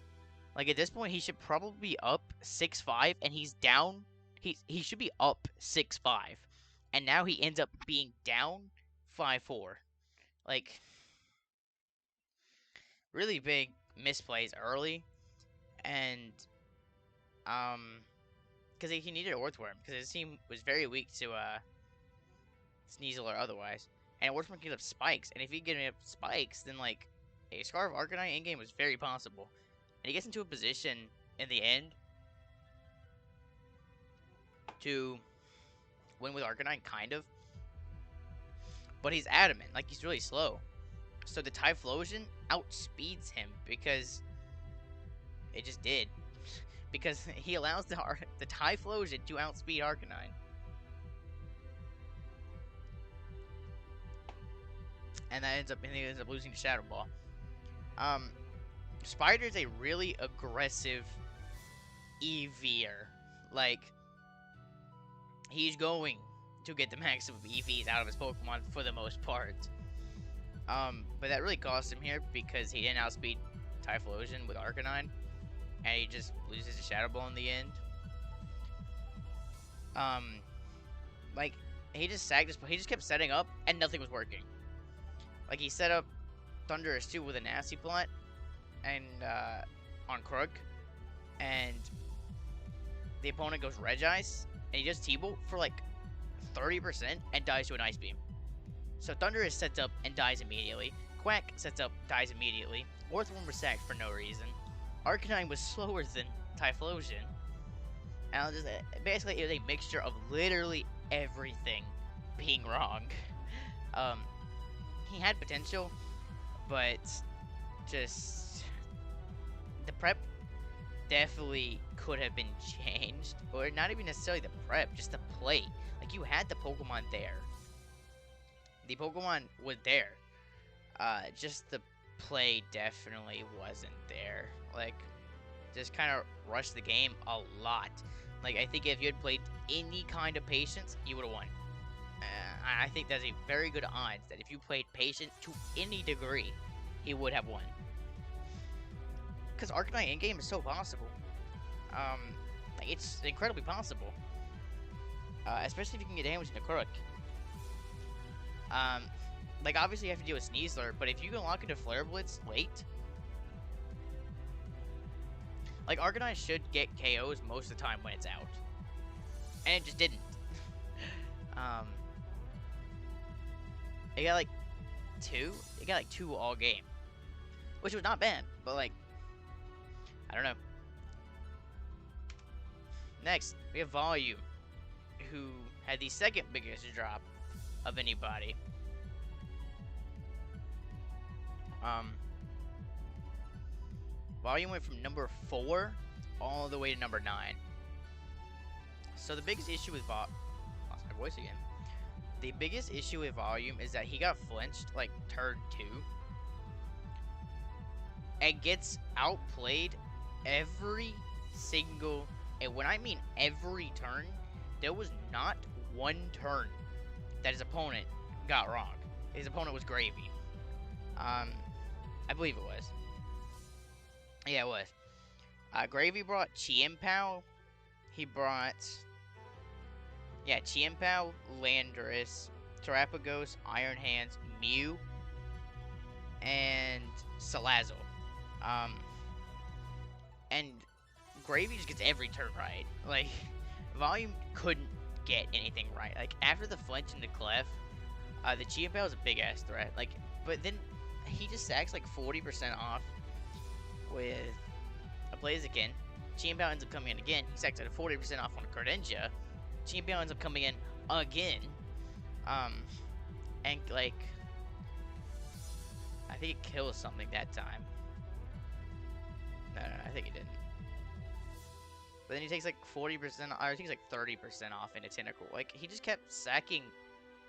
Like, at this point, he should probably be up 6-5, and he's down. He should be up 6-5. And now he ends up being down 5-4. Like, really big misplays early. And, because he needed Orthworm, because his team was very weak to, Sneasel or otherwise. And Orthworm can get up spikes, and if he can get up spikes, then, like, a Scarf Arcanine in-game was very possible. And he gets into a position in the end to win with Arcanine, kind of. But he's adamant, like, he's really slow. So the Typhlosion outspeeds him because it just did. Because he allows the Typhlosion to outspeed Arcanine. And that ends up losing to Shadow Ball. Spider's a really aggressive EVer. Like, he's going to get the maximum EVs out of his Pokemon for the most part. But that really cost him here because he didn't outspeed Typhlosion with Arcanine. And he just loses to Shadow Ball in the end. Like, he just kept setting up and nothing was working. Like, he set up Thundurus 2 with a Nasty Plot and, on Crook, and the opponent goes Regice, and he does T-Bolt for, like, 30% and dies to an Ice Beam. So Thundurus sets up and dies immediately. Quack sets up, dies immediately. Orthworm was sacked for no reason. Arcanine was slower than Typhlosion. And basically, it was a mixture of literally everything being wrong. He had potential, but just the prep definitely could have been changed, or not even necessarily the prep, just the play. Like, you had the Pokemon there. The Pokemon was there. Just the play definitely wasn't there. Like, just kind of rushed the game a lot. Like, I think if you had played any kind of patience, you would have won. I think that's a very good odds that if you played patient to any degree, he would have won. Because Arcanine in-game is so possible. It's incredibly possible. Especially if you can get damage into Crook. Like, obviously you have to deal with Sneasler, but if you can lock into Flare Blitz late, like, Arcanine should get KOs most of the time when it's out. And it just didn't. It got like 2. It got like 2 all game, which was not bad, but like, I don't know. Next, we have Volume, who had the second biggest drop of anybody. Volume went from number 4 all the way to number 9. So the biggest issue with lost my voice again. The biggest issue with volume is that he got flinched like turn 2 and gets outplayed every single, and when I mean every turn, there was not one turn that his opponent got wrong. His opponent was Greyvee. I believe it was. Yeah, it was. Greyvee brought Chiempao. He brought, yeah, Chiempao, Landorus, Terapagos, Iron Hands, Mew, and Salazzle. And Greyvee just gets every turn right. Like, Volume couldn't get anything right. Like, after the flinch and the clef, the Chiempao is a big ass threat. Like, but then he just sacks like 40% off with a Blaziken. Chiempao ends up coming in again. He sacks at 40% off on a Greninja. Chiempao ends up coming in again. And like, I think it kills something that time. No, I think it didn't. But then he takes like 40%, or I think it's like 30% off in a Tentacle. Like, he just kept sacking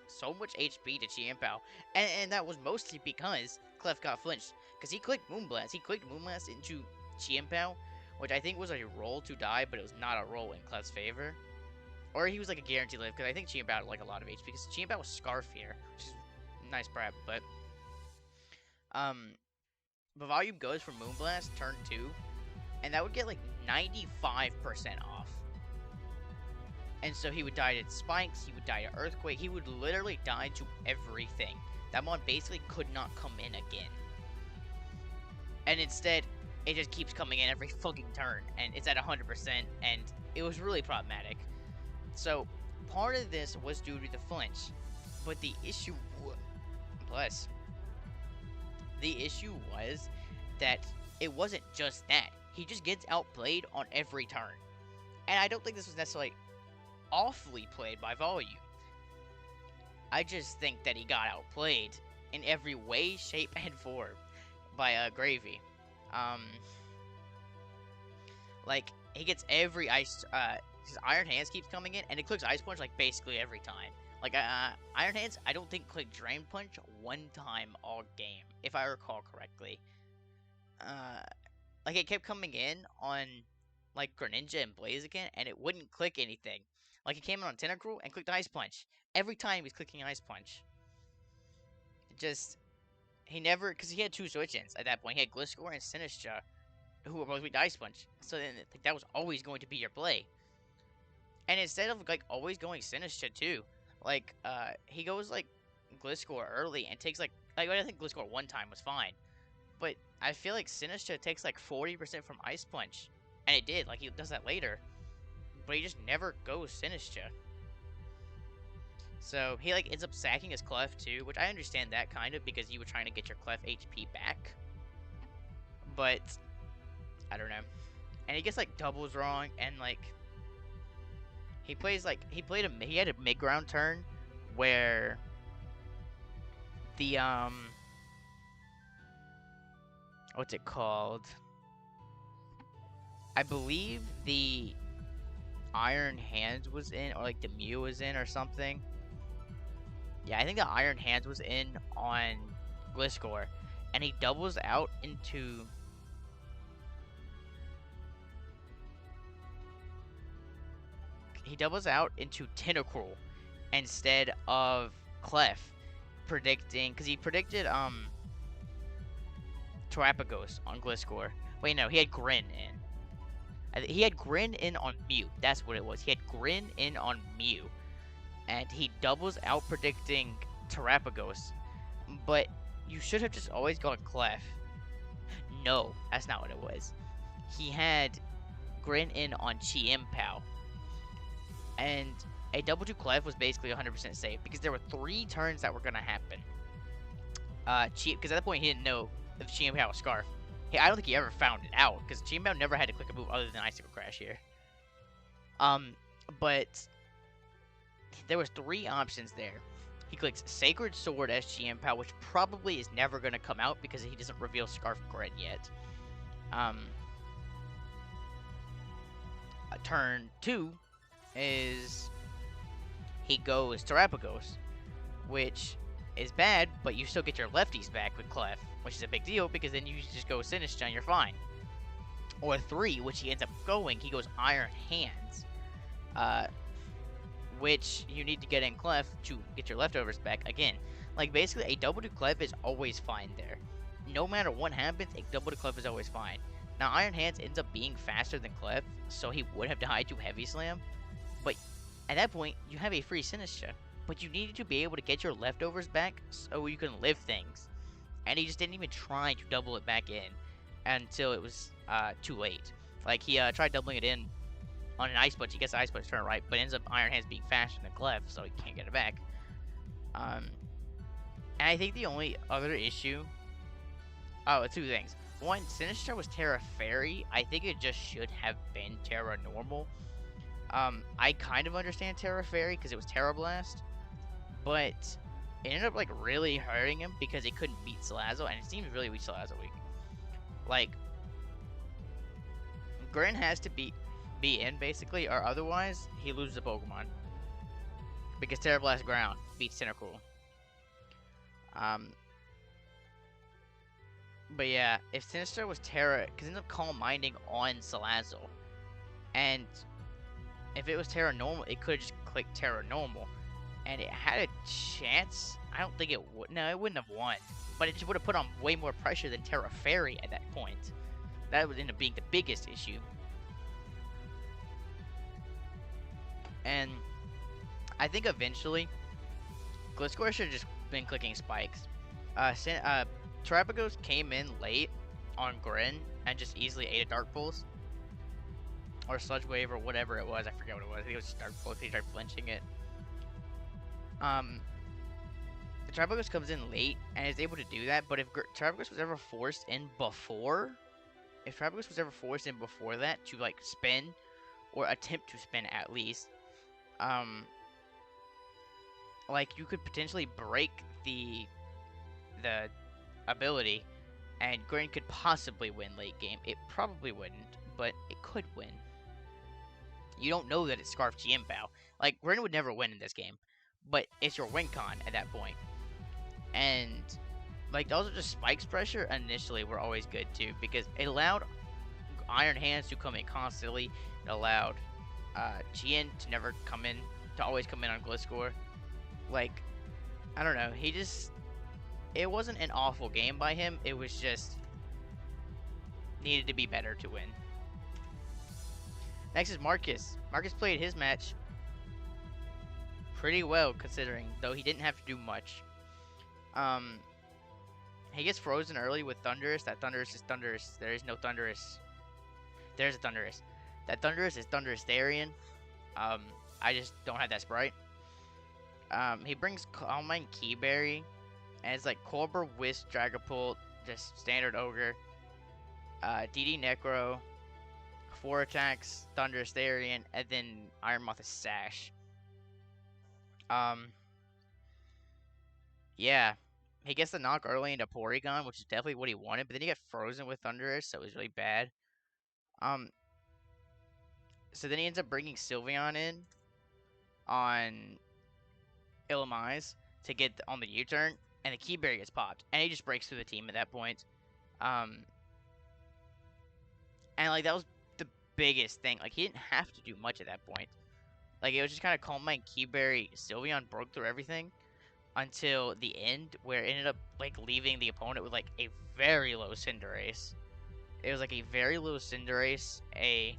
so much HP to Chiempao. And that was mostly because Clef got flinched. Because he clicked Moonblast. He clicked Moonblast into Chiempao, which I think was a roll to die, but it was not a roll in Clef's favor. Or he was like a guaranteed live, because I think Chiempao had like a lot of HP, because Chiempao was Scarf here, which is nice prep, but Volume goes for Moonblast, turn 2, and that would get like 95% off. And so he would die to Spikes, he would die to Earthquake, he would literally die to everything. That mon basically could not come in again. And instead, it just keeps coming in every fucking turn, and it's at 100%, and it was really problematic. So, part of this was due to the flinch, but the issue was that it wasn't just that. He just gets outplayed on every turn. And I don't think this was necessarily awfully played by Volume. I just think that he got outplayed in every way, shape, and form by Greyvee. Like, he gets every ice, his Iron Hands keeps coming in, and it clicks Ice Punch, like, basically every time. Like, Iron Hands, I don't think clicked Drain Punch one time all game, if I recall correctly. Like, it kept coming in on, like, Greninja and Blaziken, and it wouldn't click anything. Like, it came in on Tentacruel and clicked Ice Punch. Every time he was clicking Ice Punch. Just, he never, because he had 2 switch-ins at that point. He had Gliscor and Sinistcha, who were both with Ice Punch. So then, like, that was always going to be your play. And instead of, like, always going Sinistcha, too, like, he goes, like, Gliscor early and takes, like, I think Gliscor one time was fine. But I feel like Sinistcha takes, like, 40% from Ice Punch. And it did, like, he does that later. But he just never goes Sinistcha. So, he, like, ends up sacking his Clef, too, which I understand that, kind of, because you were trying to get your Clef HP back. But, I don't know. And he gets, like, doubles wrong, and, like, he plays, like, he had a mid-ground turn where the, what's it called? I believe the Iron Hands was in, or, like, the Mew was in or something. Yeah, I think the Iron Hands was in on Gliscor, and he doubles out into Tentacruel instead of Clef, predicting, because he predicted Terapagos on Gliscor. Wait, no, he had Grin in. He had Grin in on Mew. That's what it was. He had Grin in on Mew. And he doubles out predicting Terapagos. But you should have just always gone Clef. No, that's not what it was. He had Grin in on Chiempao. And a double 2 Clef was basically 100% safe. Because there were 3 turns that were going to happen. Because at that point he didn't know if Chiempao was Scarf. I don't think he ever found it out. Because Chiempao never had to click a move other than Icicle Crash here. But there was 3 options there. He clicks Sacred Sword as Chiempao, which probably is never going to come out because he doesn't reveal Scarf Grin yet. Turn 2 is he goes Terapagos, which is bad, but you still get your lefties back with Clef, which is a big deal because then you just go Sinistra and you're fine. Or 3, which he ends up going, he goes Iron Hands, which you need to get in Clef to get your leftovers back again. Like, basically, a double to Clef is always fine there. No matter what happens, a double to Clef is always fine. Now, Iron Hands ends up being faster than Clef, so he would have died to Heavy Slam, but at that point, you have a free Sinistra. But you needed to be able to get your leftovers back so you can live things. And he just didn't even try to double it back in until it was too late. Like, he tried doubling it in on an Ice Punch. He gets the Ice Punch turn right, but ends up Iron Hands being faster than Clef, so he can't get it back. And I think the only other issue... Oh, 2 things. One, Sinistra was Terra Fairy. I think it just should have been Terra Normal. I kind of understand Terra Fairy because it was Terra Blast, but it ended up, like, really hurting him because it couldn't beat Salazzle, and it seems really weak Salazzle weak. Like, Grin has to be in, basically, or otherwise, he loses a Pokemon. Because Terra Blast Ground beats Tentacruel. But yeah, if Sinistra was Terra, because it ended up Calm Minding on Salazzle, and if it was Terra Normal, it could have just clicked Terra Normal. And it had a chance. I don't think it would. No, it wouldn't have won. But it just would have put on way more pressure than Terra Fairy at that point. That would end up being the biggest issue. And I think eventually, Gliscor should have just been clicking spikes. Terapagos came in late on Grin and just easily ate a Dark Pulse. Or Sludge Wave or whatever it was. I forget what it was. I think it was Dark Pulse. He tried flinching it. The Terapagos comes in late and is able to do that, but if Terapagos was ever forced in before... If Terapagos was ever forced in before that to, like, spin, or attempt to spin at least, like, you could potentially break the ability, and Grin could possibly win late game. It probably wouldn't, but it could win. You don't know that it's Scarf GM Bow. Like, Grin would never win in this game, but it's your win con at that point. And, like, those are just spikes pressure initially were always good too, because it allowed Iron Hands to come in constantly. It allowed Chien to never come in, to always come in on Gliscor. Like, I don't know, he just... It wasn't an awful game by him, it was just... needed to be better to win. Next is Marcus. Marcus played his match pretty well, considering, though he didn't have to do much. He gets frozen early with Thundurus. That Thundurus is Thundurus. There is no Thundurus. There's a Thundurus. That Thundurus is Thundurus Therian. I just don't have that Sprite. He brings Calm Mind Keyberry, and it's like Colbur, Wisp, Dragapult, just standard Ogre. DD Necro, 4 attacks, Thundurus Therian, and then Iron Moth is Sash. Yeah. He gets the knock early into Porygon, which is definitely what he wanted, but then he got frozen with Thundurus, so it was really bad. So then he ends up bringing Sylveon in on Illumise to get on the U-turn, and the Keyberry gets popped, and he just breaks through the team at that point. And, like, that was the biggest thing. Like, he didn't have to do much at that point. Like, it was just kind of Calm Mind Keyberry. Sylveon broke through everything until the end, where it ended up, like, leaving the opponent with, like, a very low Cinderace. It was, like, a very low Cinderace, a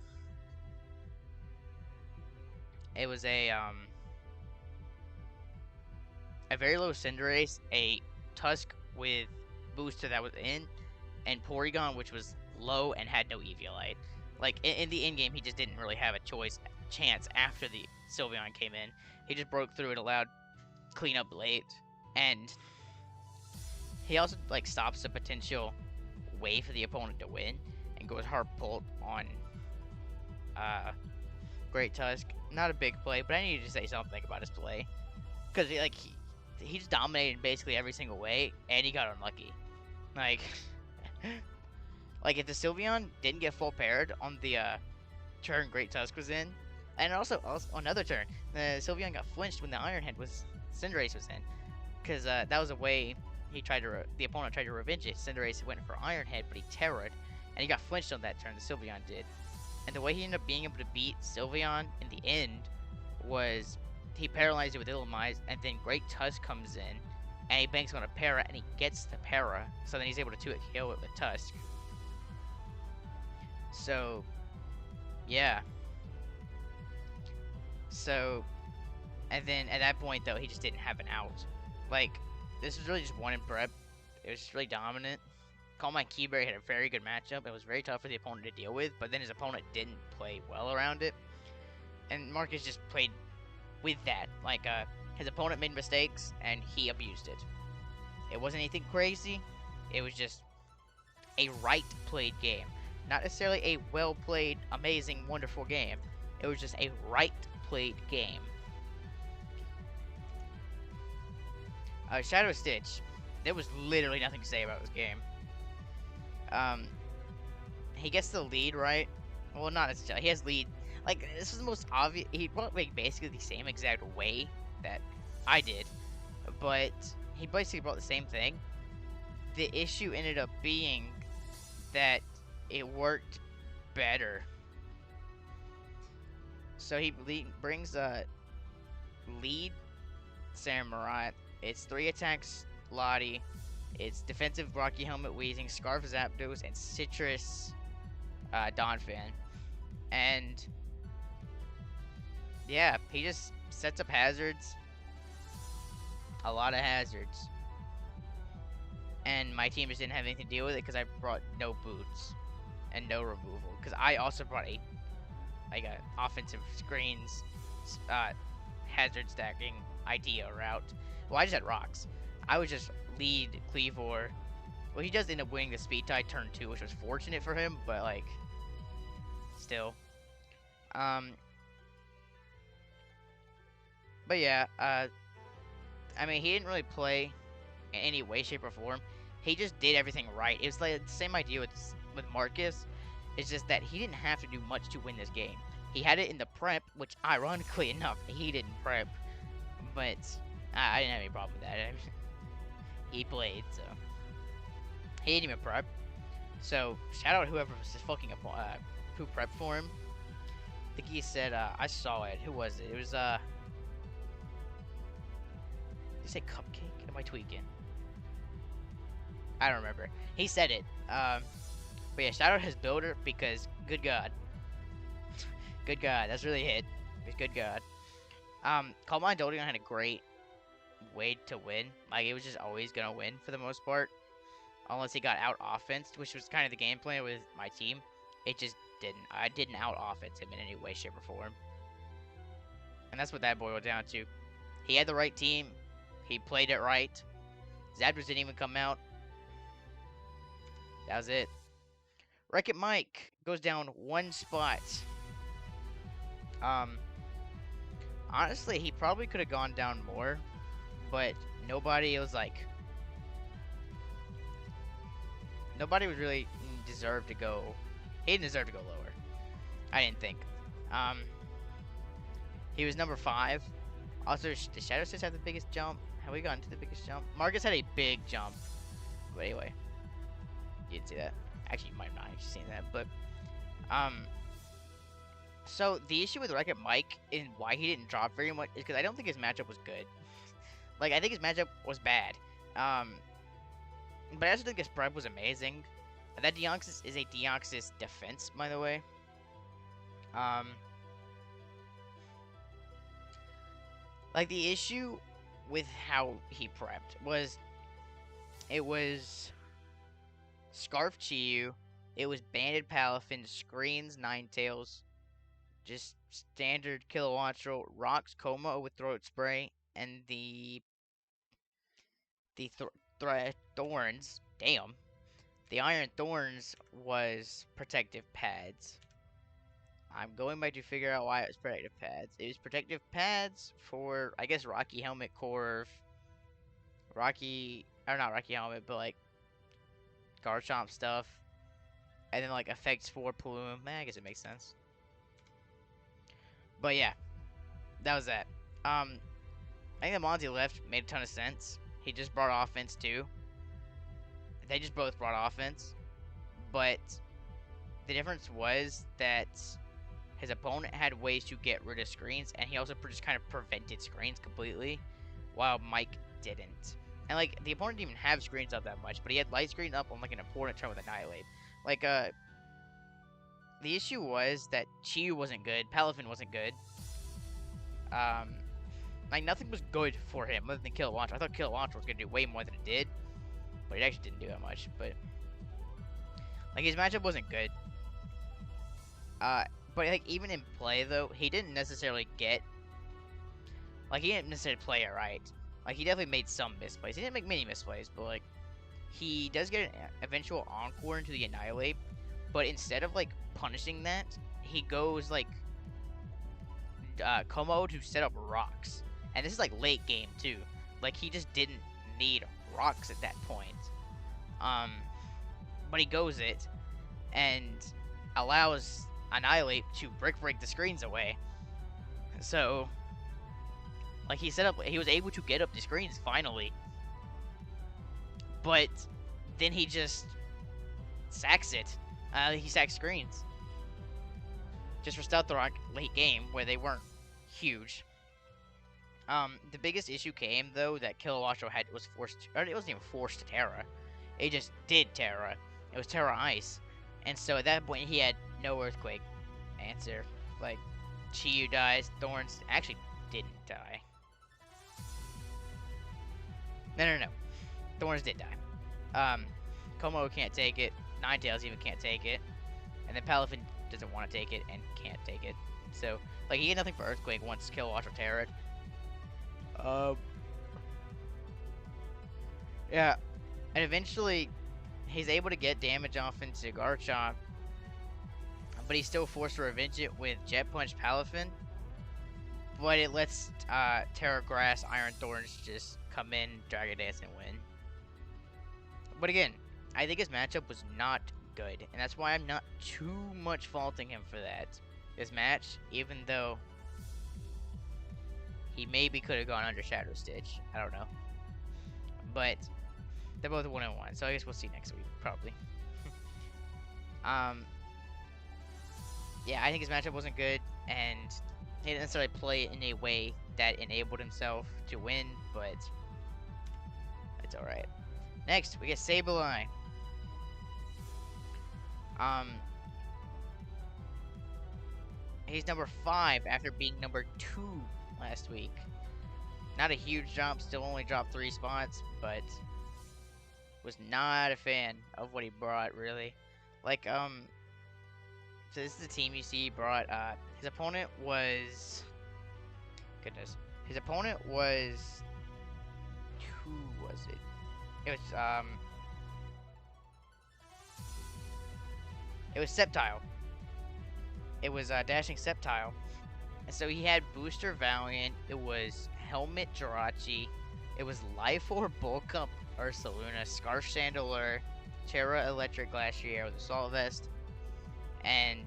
very low Cinderace, a Tusk with booster that was in, and Porygon, which was low and had no Eviolite. Like, in the end game, he just didn't really have a chance after the Sylveon came in. He just broke through it, allowed cleanup late, and he also, like, stops the potential way for the opponent to win and goes Hard Pult on Great Tusk. Not a big play, but I needed to say something about his play, because he just dominated basically every single way, and he got unlucky. Like, like, if the Sylveon didn't get full paired on the turn Great Tusk was in, and also another turn. Sylveon got flinched when the Iron Head was Cinderace was in, because that was a way the opponent tried to revenge it. Cinderace went for Iron Head, but he terrored, and he got flinched on that turn. The Sylveon did, and the way he ended up being able to beat Sylveon in the end was he paralyzed it with Illumise, and then Great Tusk comes in, and he banks on a para, and he gets the para, so then he's able to 2-hit KO it with Tusk. So, yeah. So, and then at that point, though, he just didn't have an out. Like, this was really just one in prep. It was just really dominant. Calm Mind Keyberry had a very good matchup. It was very tough for the opponent to deal with, but then his opponent didn't play well around it. And Marcus just played with that. Like, his opponent made mistakes, and he abused it. It wasn't anything crazy. It was just a right-played game. Not necessarily a well-played, amazing, wonderful game. It was just a right-played game. Shadow Stitch. There was literally nothing to say about this game. He gets the lead, right? Well, not necessarily. He has lead. Like, this is the most obvious. He brought like basically the same exact way that I did, but he basically brought the same thing. The issue ended up being that it worked better. So he brings a lead Samurai. It's 3 attacks Lottie. It's defensive Rocky Helmet Weezing, Scarf Zapdos, and Citrus Donphan. And yeah, he just sets up hazards. A lot of hazards. And my team just didn't have anything to deal with it because I brought no boots and no removal. Because I also brought a offensive screens hazard stacking idea route. Well, I just had rocks. I would just lead Cleavor. Well, he does end up winning the speed tie turn 2, which was fortunate for him, but like still. But yeah, I mean, he didn't really play in any way, shape, or form. He just did everything right. It was like the same idea with Marcus. It's just that he didn't have to do much to win this game. He had it in the prep, which ironically enough, he didn't prep. But I didn't have any problem with that. He played, so he didn't even prep. So shout out whoever was just fucking who prepped for him. I think he said I saw it. Who was it? It was did he say Cupcake? Am I tweaking? I don't remember. He said it. But yeah, shout out his builder because good God. Good God, that's really hit. Good God. Calm Mind Doldion had a great way to win. Like, it was just always gonna win for the most part. Unless he got out offensed, which was kind of the game plan with my team. It just didn't. I didn't out offense him in any way, shape, or form. And that's what that boiled down to. He had the right team. He played it right. Zapdos didn't even come out. That was it. Wreck-It Mike goes down 1 spot. Honestly, he probably could have gone down more, but nobody was like, nobody was really deserved to go. He didn't deserve to go lower. I didn't think. He was number 5. Also, the Shadow Stitch have the biggest jump. Have we gotten to the biggest jump? Marcus had a big jump. But anyway, you didn't see that. Actually, you might not have seen that, but so the issue with Wreck-It Mike and why he didn't drop very much is because I don't think his matchup was good. Like, I think his matchup was bad. But I also think his prep was amazing. That Deoxys is a Deoxys defense, by the way. Like, the issue with how he prepped was, it was Scarf Chiyu, it was Banded Palafin, Screens, Ninetales, just standard Kilowattrel, Rocks, Coma with Throat Spray, and the Thorns, damn. The Iron Thorns was Protective Pads. I'm going back to figure out why it was Protective Pads. It was Protective Pads for, I guess, Rocky Helmet, Corv, or not Rocky Helmet, but like Garchomp stuff. And then like effects for Plume. I guess it makes sense. But yeah, that was that. I think that Monty left made a ton of sense. He just brought offense too. They just both brought offense, but the difference was that his opponent had ways to get rid of screens, and he also just kind of prevented screens completely, while Mike didn't. And like the opponent didn't even have screens up that much, but he had light screen up on like an important turn with Annihilate. Like the issue was that Chi wasn't good, Palafin wasn't good. Like nothing was good for him other than Kill Launcher. I thought Kill Launcher was gonna do way more than it did, but it actually didn't do that much. But like his matchup wasn't good. But like even in play though, he didn't necessarily get like he didn't necessarily play it right. Like he definitely made some misplays. He didn't make many misplays, but like he does get an eventual encore into the Annihilate. But instead of like punishing that, he goes like Como to set up rocks. And this is like late game too. Like he just didn't need rocks at that point. But he goes it and allows Annihilate to break the screens away. So like he was able to get up the screens finally. But then he just sacks it. He sacks screens. Just for Stealth Rock late game where they weren't huge. The biggest issue came though that Kilowasho was forced to, or it wasn't even forced to Terra. It just did Terra. It was Terra Ice. And so at that point he had no Earthquake answer. Like Chiyu dies, Thorns actually didn't die. No. Thorns did die. Como can't take it. Ninetales even can't take it. And then Palafin doesn't want to take it and can't take it. So, like, he had nothing for Earthquake once Kilowatch or Terra. Yeah. And eventually, he's able to get damage off into Garchomp. But he's still forced to revenge it with Jet Punch Palafin. But it lets Terra Grass, Iron Thorns just come in, Dragon Dance, and win. But again, I think his matchup was not good. And that's why I'm not too much faulting him for that. This match, even though he maybe could have gone under Shadow Stitch. I don't know. But they're both 1-1, so I guess we'll see next week, probably. Yeah, I think his matchup wasn't good, and he didn't necessarily play in a way that enabled himself to win, but it's alright. Next, we get Sableye. He's number 5 after being number 2 last week. Not a huge jump, still only dropped 3 spots, but was not a fan of what he brought, really. Like, so this is the team you see he brought. His opponent was... Goodness. His opponent was... Who was it? It was Sceptile. It was Dashing Sceptile. And so he had Booster Valiant. It was Helmet Jirachi. It was Life Orb Bulk Up Ursaluna. Scarf Chandelure. Terra Electric Glacier with Assault Vest. And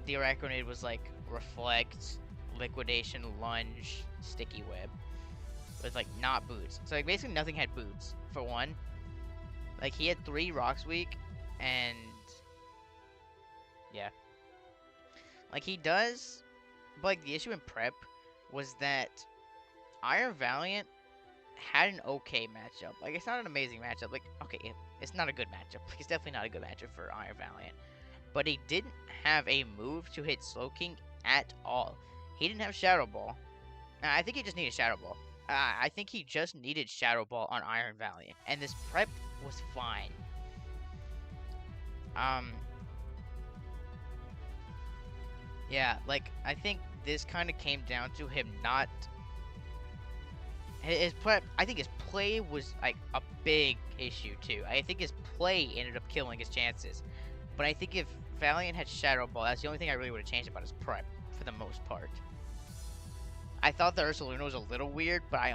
the Arachnid was like Reflect, Liquidation, Lunge, Sticky Web. With like not boots. So like basically nothing had boots, for one. Like he had 3 Rocks Week, and yeah. Like he does, but like the issue in prep was that Iron Valiant had an okay matchup. Like it's not an amazing matchup. Like okay, it's not a good matchup. Like, it's definitely not a good matchup for Iron Valiant. But he didn't have a move to hit Slowking at all. He didn't have Shadow Ball. I think he just needed Shadow Ball. I think he just needed Shadow Ball on Iron Valiant, and this prep was fine. Yeah, like, I think this kind of came down to him not... His prep, I think his play was, like, a big issue, too. I think his play ended up killing his chances. But I think if Valiant had Shadow Ball, that's the only thing I really would have changed about his prep, for the most part. I thought the Ursaluna was a little weird, but I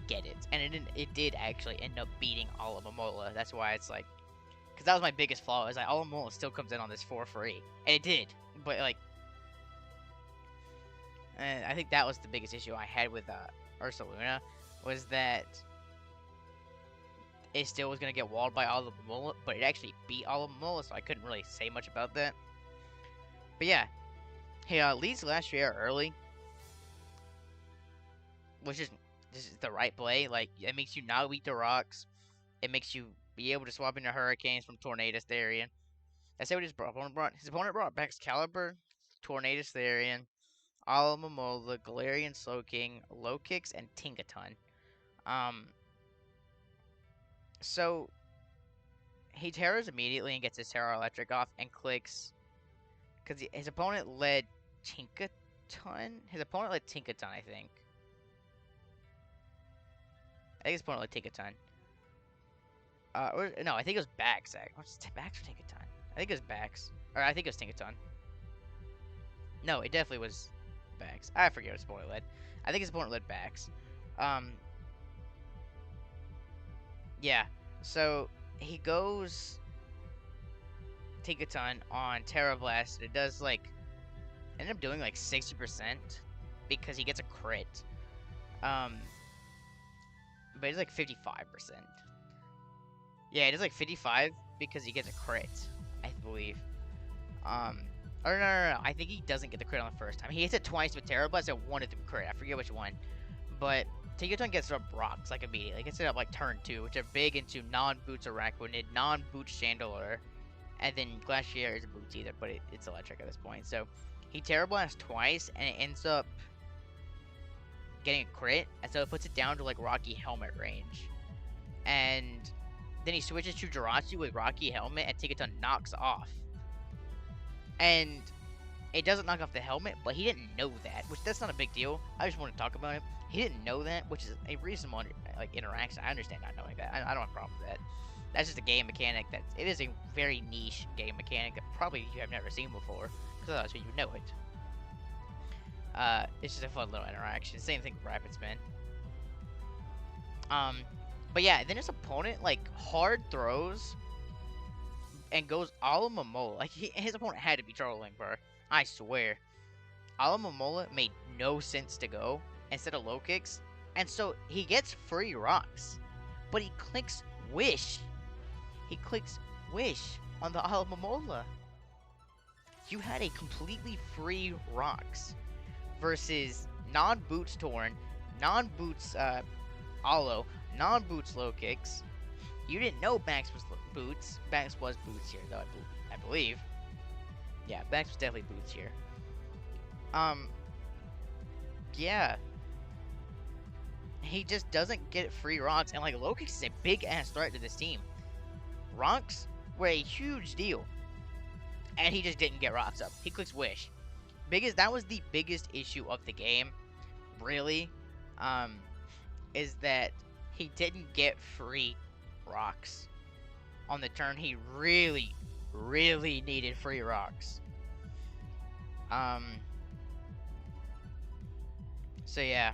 get it. And it did actually end up beating Alomomola. That's why it's like... Because that was my biggest flaw, is like, Alomomola still comes in on this for free. And it did. But, like... And I think that was the biggest issue I had with Ursaluna, was that it still was going to get walled by Alomomola, but it actually beat Alomomola, so I couldn't really say much about that. But yeah, he leads last year early, which is this is the right play. Like, it makes you not weak to rocks. It makes you be able to swap into Hurricanes from Tornadus Therian. That's what his opponent brought. His opponent brought Excalibur, Tornadus Therian, Alomomola, Galarian Slowking, Low Kicks, and Tinkaton. Um, so he Terras immediately and gets his Terra Electric off and clicks, because his opponent led Tinkaton. His opponent led Tinkaton, I think. I think his opponent led Tinkaton. Or no, I think it was Bax. What's Bax or Tinkaton? I think it was Bax, or I think it was Tinkaton. No, it definitely was Bax. I forget what his opponent led. I think his opponent led Bax. Yeah. So he goes Tinkaton on Terra Blast. It does like ended up doing like 60% because he gets a crit. But it's like 55%. Yeah, it is like 55 because he gets a crit, I believe. Or no. I think he doesn't get the crit on the first time. He hits it twice with Terra Blast and one at the crit. I forget which one. But Tinkaton gets up rocks like immediately. Gets it up like turn 2, which are big into non-boots Araquanid, non-boots Chandelure, and then Glacier isn't boots either, but it's electric at this point. So he Terra Blasts twice, and it ends up getting a crit, and so it puts it down to like Rocky Helmet range. And then he switches to Jirachi with Rocky Helmet, and Tinkaton knocks off. And it doesn't knock off the helmet, but he didn't know that, which that's not a big deal. I just want to talk about it. He didn't know that, which is a reasonable like interaction. I understand not knowing that. I don't have a problem with that. That's just a game mechanic that it is a very niche game mechanic that probably you have never seen before, because otherwise you would know it. It's just a fun little interaction. Same thing with Rapid Spin. But yeah, then his opponent like hard throws and goes Alomomola. Like his opponent had to be trolling, bro. I swear. Alomomola made no sense to go instead of low kicks, and so he gets free rocks, but he clicks Wish. He clicks Wish on the Alomomola. You had a completely free rocks versus non-boots Torn, non-boots Alo, non-boots low kicks. You didn't know Banks was boots. Banks was boots here, though, I believe. Yeah, Banks was definitely boots here. Yeah. He just doesn't get free rocks, and like Lokix is a big-ass threat to this team. Rocks were a huge deal, and he just didn't get rocks up. He clicks Wish. That was the biggest issue of the game, really, is that he didn't get free rocks on the turn. He really needed free rocks. So yeah.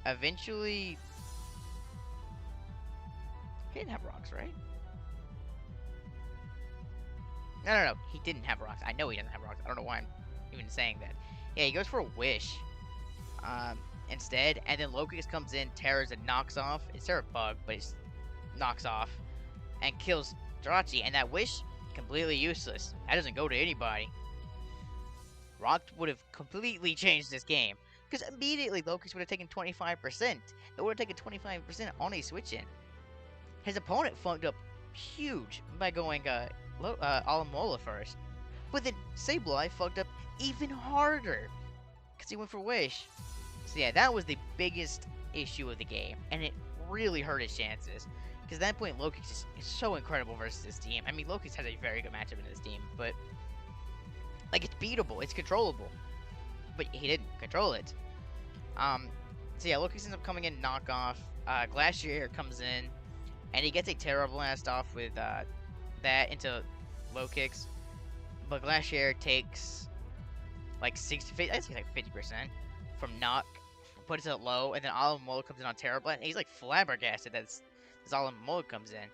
Eventually he didn't have rocks, right? No. He didn't have rocks. I know he doesn't have rocks. I don't know why I'm even saying that. Yeah, he goes for a Wish. Instead, and then Lokix comes in, tears and knocks off. It's a bug, but it knocks off and kills Jirachi. And that Wish, completely useless. That doesn't go to anybody. Rock would have completely changed this game, because immediately Lokix would have taken 25%. It would have taken 25% on a switch in. His opponent funked up huge by going Alomomola first, but then Sableye fucked up even harder because he went for Wish. So yeah, that was the biggest issue of the game, and it really hurt his chances. Because at that point, Lokix is so incredible versus this team. I mean, Lokix has a very good matchup in this team, but like it's beatable, it's controllable. But he didn't control it. So yeah, Lokix ends up coming in knockoff. Glacier comes in, and he gets a Terra Blast off with that into low kicks. But Glacier takes like 60, I think like 50% from knock, puts it low, and then Alomomola comes in on Terra Blast, and he's like flabbergasted that Alomomola comes in.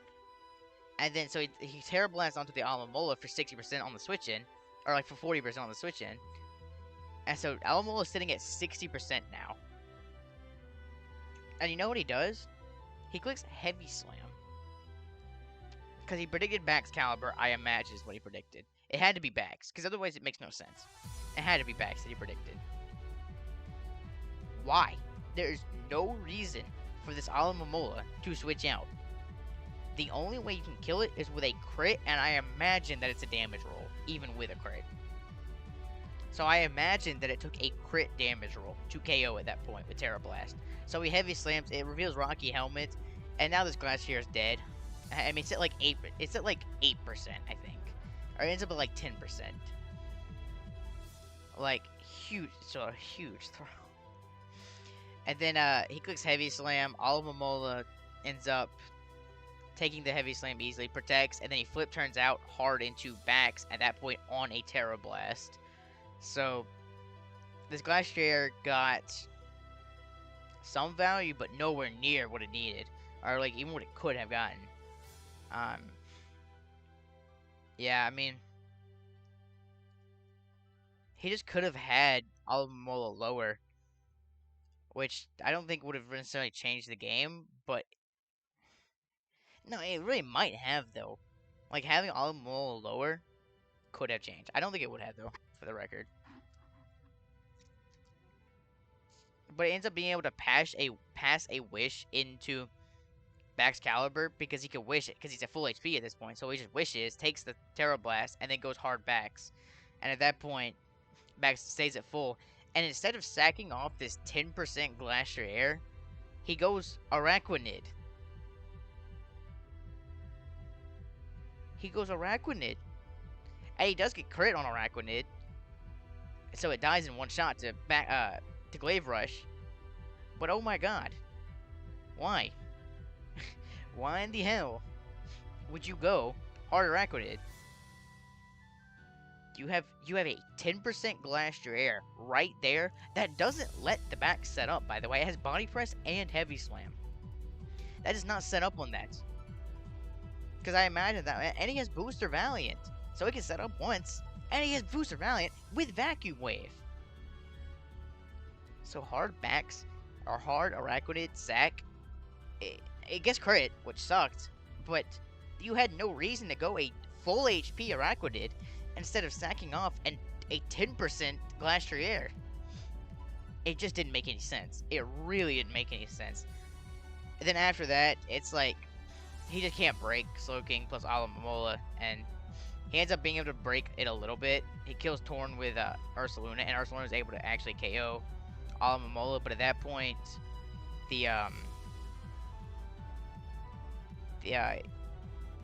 And then so he Terra Blasts onto the Alomomola for 60% on the switch in, or like for 40% on the Switch end. And so Alamola is sitting at 60% now. And you know what he does? He clicks Heavy Slam. Because he predicted Max Caliber, I imagine is what he predicted. It had to be Bax, because otherwise it makes no sense. It had to be Bax that he predicted. Why? There's no reason for this Alamola to switch out. The only way you can kill it is with a crit, and I imagine that it's a damage roll, even with a crit. So I imagine that it took a crit damage roll to KO at that point with Terra Blast. So he Heavy Slams, it reveals Rocky Helmet, and now this Glacier is dead. I mean, it's at like 8%, I think. Or it ends up at like 10%. Like, huge, so a huge throw. And then he clicks Heavy Slam, Alamola ends up taking the Heavy Slam easily, protects, and then he flip turns out hard into Bax at that point on a Terra Blast. So, this Glacier got some value, but nowhere near what it needed. Or, like, even what it could have gotten. Yeah, I mean, he just could have had Alamola lower, which I don't think would have necessarily changed the game, but no, it really might have, though. Like, having Alamola lower could have changed. I don't think it would have, though, for the record. But it ends up being able to pass a wish into Max Caliber because he can wish it, because he's at full HP at this point. So he just wishes, takes the Terra Blast, and then goes hard Bax. And at that point, Bax stays at full. And instead of sacking off this 10% Glacier Air, he goes Araquanid. And he does get crit on Araquanid. So it dies in one shot to Glaive Rush. But oh my god. Why? Why in the hell would you go hard Araquanid? You have a 10% Glacier Air right there that doesn't let the back set up, by the way. It has Body Press and Heavy Slam. That is not set up on that. Because I imagine that. And he has Booster Valiant. So he can set up once. And he has Booster Valiant with Vacuum Wave. So hard Bax, or hard Araquanid sack, it gets crit, which sucked. But you had no reason to go a full HP Araquanid instead of sacking off and a 10% Glacier Air. It just didn't make any sense. It really didn't make any sense. And then after that, it's like, he just can't break Slowking plus Alamola, and he ends up being able to break it a little bit. He kills Torn with Ursaluna, and Ursaluna is able to actually KO Alamola, but at that point, the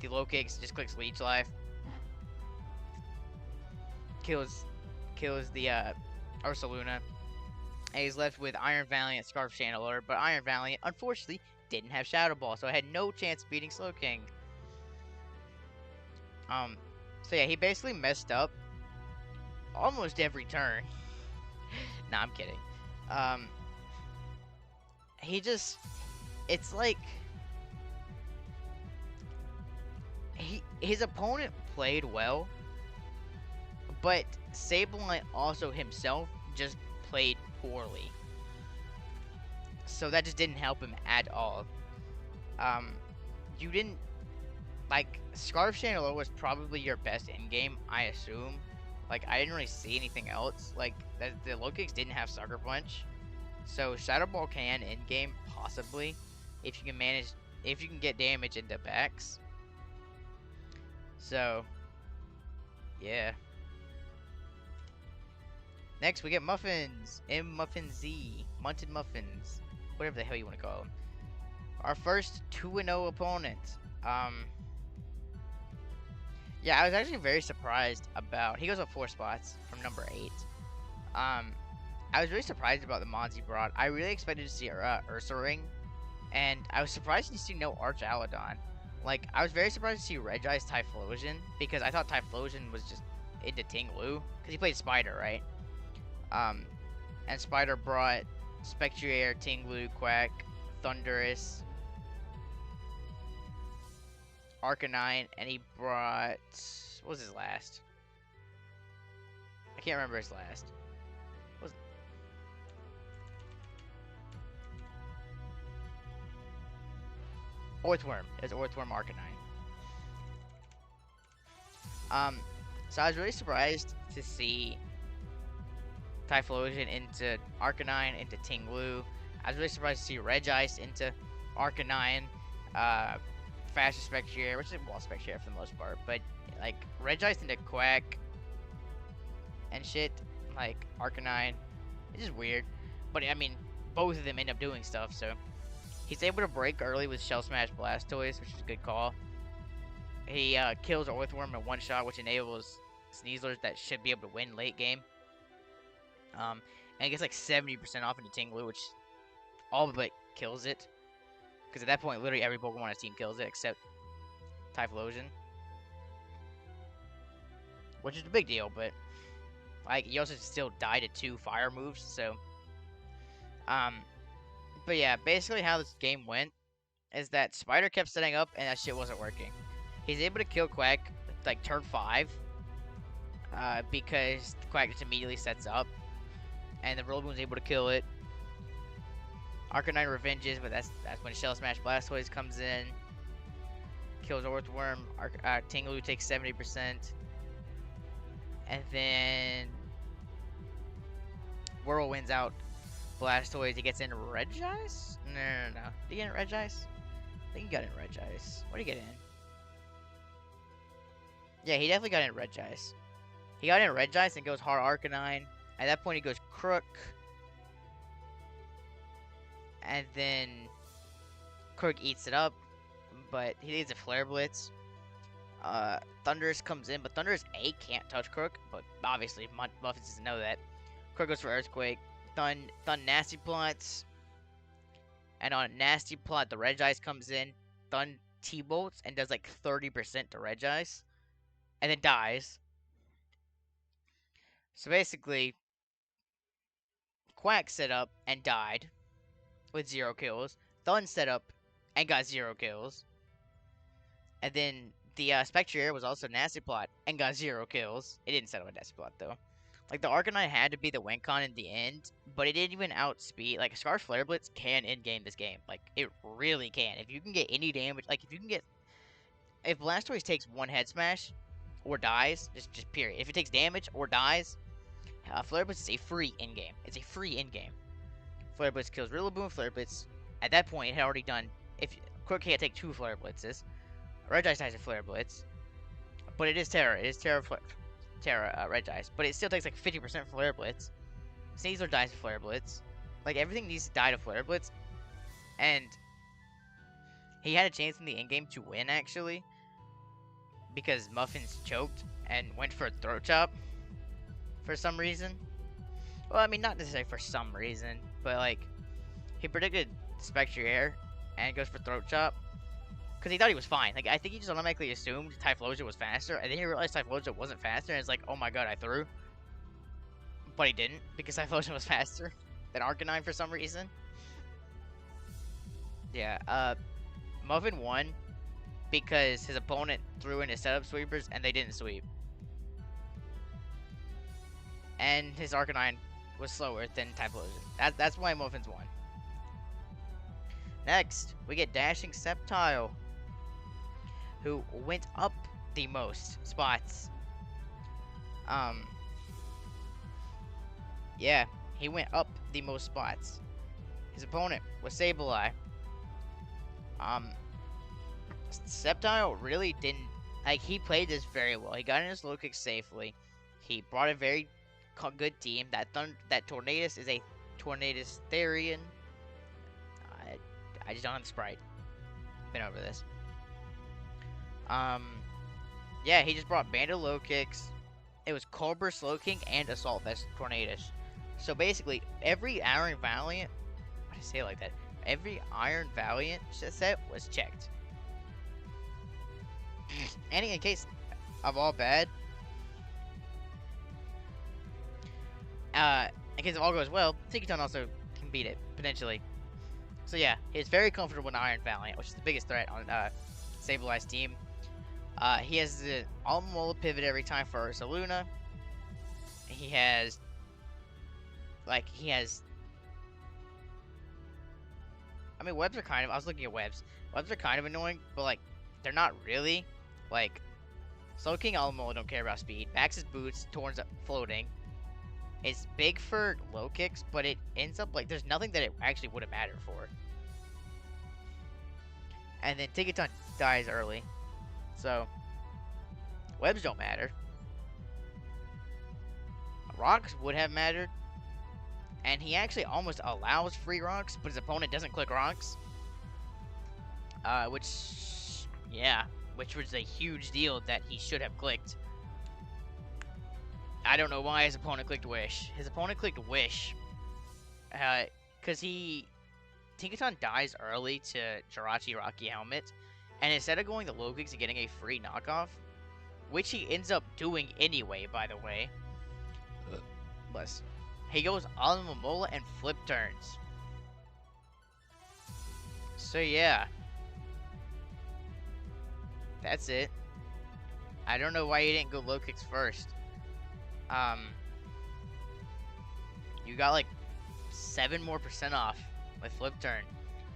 low kicks just clicks Leech Life, kills the Ursaluna, and he's left with Iron Valiant, Scarf Channeler, but Iron Valiant, unfortunately, didn't have Shadow Ball, so I had no chance of beating Slowking. So yeah, he basically messed up almost every turn. Nah, I'm kidding. It's like, his opponent played well, but Sableye also himself just played poorly. So that just didn't help him at all. You didn't, like, Scarf Channeler was probably your best in-game, I assume. Like, I didn't really see anything else. Like, the low kicks didn't have Sucker Punch. So Shadow Ball can in-game, possibly, if you can get damage into Bax. So, yeah. Next, we get Muffins. M-Muffin Z. Munted Muffins. Whatever the hell you want to call them. Our first 2-0 opponent. Yeah, I was actually very surprised about... He goes up 4 spots from number 8. I was really surprised about the mods he brought. I really expected to see Ursaring. And I was surprised to see no Arch Aladon. Like, I was very surprised to see Regice Typhlosion, because I thought Typhlosion was just into Tinglu. Because he played Spider, right? And Spider brought Spectrier, Tinglu, Quack, Thundurus, Arcanine, and he brought... What was his last? I can't remember his last. Was Orthworm. It was Orthworm Arcanine. So I was really surprised to see Typhlosion into Arcanine, into Tinglu. I was really surprised to see Regice into Arcanine, Faster Spectrier, which is well Spectrier for the most part, but like Regice into Quack and shit, like Arcanine, it's just weird. But I mean, both of them end up doing stuff, so he's able to break early with Shell Smash Blastoise, which is a good call. He kills Orthworm in one shot, which enables Sneasler that should be able to win late game. And he gets like 70% off into Tinglu, which all but kills it. Because at that point, literally every Pokemon on his team kills it, except Typhlosion. Which is a big deal, but like he also still died to 2 fire moves, so but yeah, basically how this game went is that Spider kept setting up and that shit wasn't working. He's able to kill Quack like turn 5 because Quack just immediately sets up, and the Rillaboom's able to kill it. Arcanine revenges, but that's when Shell Smash Blastoise comes in, kills Orthworm. Tinglu takes 70%, and then Whirlwind's out Blastoise. He gets in Regice? No. Did he get in Regice? I think he got in Regice. What did he get in? Yeah, he definitely got in Regice. He got in Regice and goes hard Arcanine. At that point, he goes Crook. And then Crook eats it up, but he needs a Flare Blitz. Thundurus comes in, but Thundurus A can't touch Crook, but obviously Muffins doesn't know that. Crook goes for Earthquake. Thun Nasty Plots. And on Nasty Plot, the Regice comes in. Thun T-Bolts and does like 30% to Regice. And then dies. So basically, Quack set up and died with 0 kills. Thun set up and got 0 kills. And then the Spectrier was also Nasty Plot and got 0 kills. It didn't set up a Nasty Plot though. Like the Arcanine had to be the win con in the end, but it didn't even outspeed. Like Scarf Flare Blitz can end game this game. Like it really can. If you can get any damage, like if Blastoise takes 1 head smash or dies, just period. If it takes damage or dies, Flare Blitz is a free in game. It's a free in game. Flare Blitz kills Rillaboom. Flare Blitz at that point it had already done. If Crook can't take 2 Flare Blitzes, Regice dies a Flare Blitz, but it is Terra. It is Terra Regice, but it still takes like 50% Flare Blitz. Sneasler dies to Flare Blitz. Like everything needs to die to Flare Blitz, and he had a chance in the end game to win actually, because Muffins choked and went for a Throat Chop for some reason. Well, I mean, not necessarily for some reason, but like he predicted Spectrier and goes for Throat Chop because he thought he was fine. Like I think he just automatically assumed Typhlosion was faster, and then he realized Typhlosion wasn't faster, and it's like, oh my god, I threw. But he didn't, because Typhlosion was faster than Arcanine for some reason. Yeah, Muffin won because his opponent threw in his setup sweepers and they didn't sweep. And his Arcanine was slower than Typhlosion. That's why Muffins won. Next, we get Dashing Sceptile, who went up the most spots. Yeah, he went up the most spots. His opponent was Sableye. Sceptile really didn't, like, he played this very well. He got in his low kick safely. He brought a very good team. That Tornadus is a Tornadus Therian. I just don't have the sprite. Been over this. Yeah, he just brought Banded low kicks. It was Cobra Slow King and Assault Vest Tornadus. So basically, every Iron Valiant, why did I say it like that? Every Iron Valiant set was checked. And in case of all bad, in case of all goes well, Tinkaton also can beat it, potentially. So yeah, he's very comfortable in Iron Valiant, which is the biggest threat on Sableye's team. He has the Alomola pivot every time for Ursaluna. he has, like, he has, I mean, webs are kind of, I was looking at webs. Webs are kind of annoying, but, like, they're not really. Like, Slow King Alamo don't care about speed. Max's boots, Torn's up floating. It's big for low kicks, but it ends up, like, there's nothing that it actually would have mattered for. And then Tinkaton dies early. So, webs don't matter. Rocks would have mattered. And he actually almost allows free rocks, but his opponent doesn't click rocks. Which was a huge deal that he should have clicked. I don't know why his opponent clicked Wish. His opponent clicked Wish. Because Tinkaton dies early to Jirachi Rocky Helmet. And instead of going the low kicks and getting a free knockoff, which he ends up doing anyway, by the way. Bless. He goes on Momola and flip turns. So yeah. That's it. I don't know why he didn't go low kicks first. You got like 7% more off with flip turn.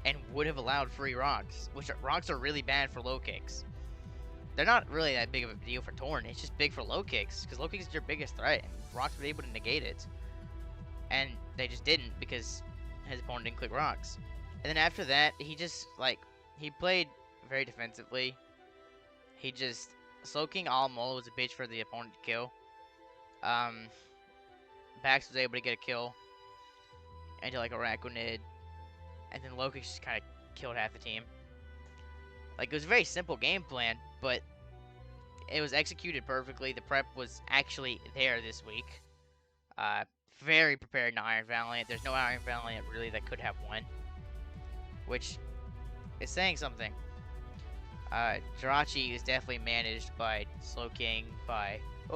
And would have allowed free rocks. Rocks are really bad for low kicks. They're not really that big of a deal for Torn. It's just big for low kicks. Because low kicks is your biggest threat. And rocks were able to negate it. And they just didn't because his opponent didn't click rocks. And then after that, he just, like, he played very defensively. He just, Slow King Alamola was a bitch for the opponent to kill. Bax was able to get a kill into, like, a Rakunid. And then low kicks just kind of killed half the team. Like, it was a very simple game plan, but it was executed perfectly. The prep was actually there this week. Very prepared in Iron Valiant. There's no Iron Valiant really that could have won, which is saying something. Jirachi is definitely managed by Slow King.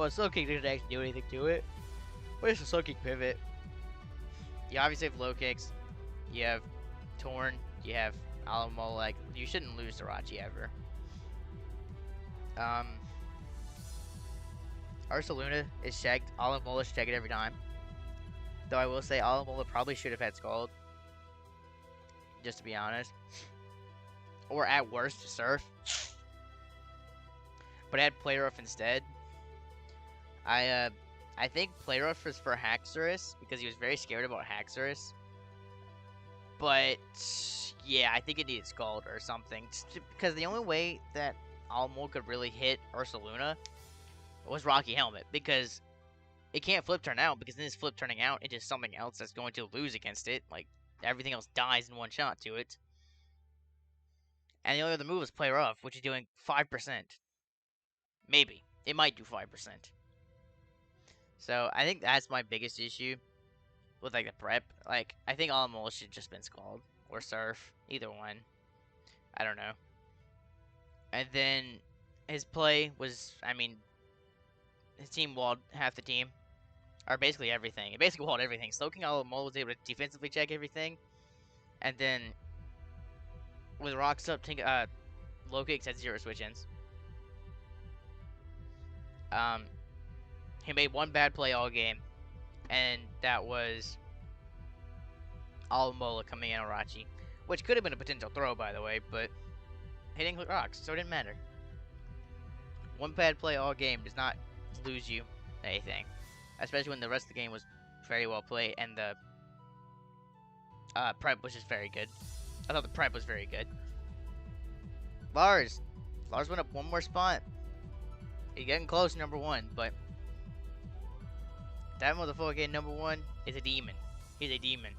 Slow King didn't actually do anything to it. Where's the Slow King pivot? You obviously have low kicks. You have Torn. You have Alamo. Like, you shouldn't lose Jirachi ever. Ursaluna is checked. Alamola should check it every time. Though I will say Alamola probably should have had Scald. Just to be honest. Or at worst, Surf. But I had Play Rough instead. I think Play Rough was for Haxorus because he was very scared about Haxorus. But yeah, I think it needed Scald or something. Because the only way that Alamola could really hit Ursaluna was Rocky Helmet. Because it can't flip turn out, because then it's flip turning out into something else that's going to lose against it. Like, everything else dies in one shot to it. And the only other move is Play Rough, which is doing 5%. Maybe. It might do 5%. So, I think that's my biggest issue with, like, the prep. Like, I think Alamola should have just been Scald. Or Surf. Either one. I don't know. And then, his play was, I mean, his team walled half the team. Or basically everything. It basically walled everything. Slow King Alamola was able to defensively check everything. And then, with rocks up, low kicks had 0 switch-ins. He made one bad play all game. And that was Alamola coming in Arachi. Which could have been a potential throw, by the way, but he didn't click rocks, so it didn't matter. One bad play all game does not lose you anything. Especially when the rest of the game was very well played, and the prep was just very good. I thought the prep was very good. Lars went up one more spot. He's getting close to number 1, but that motherfucker number 1 is a demon. He's a demon.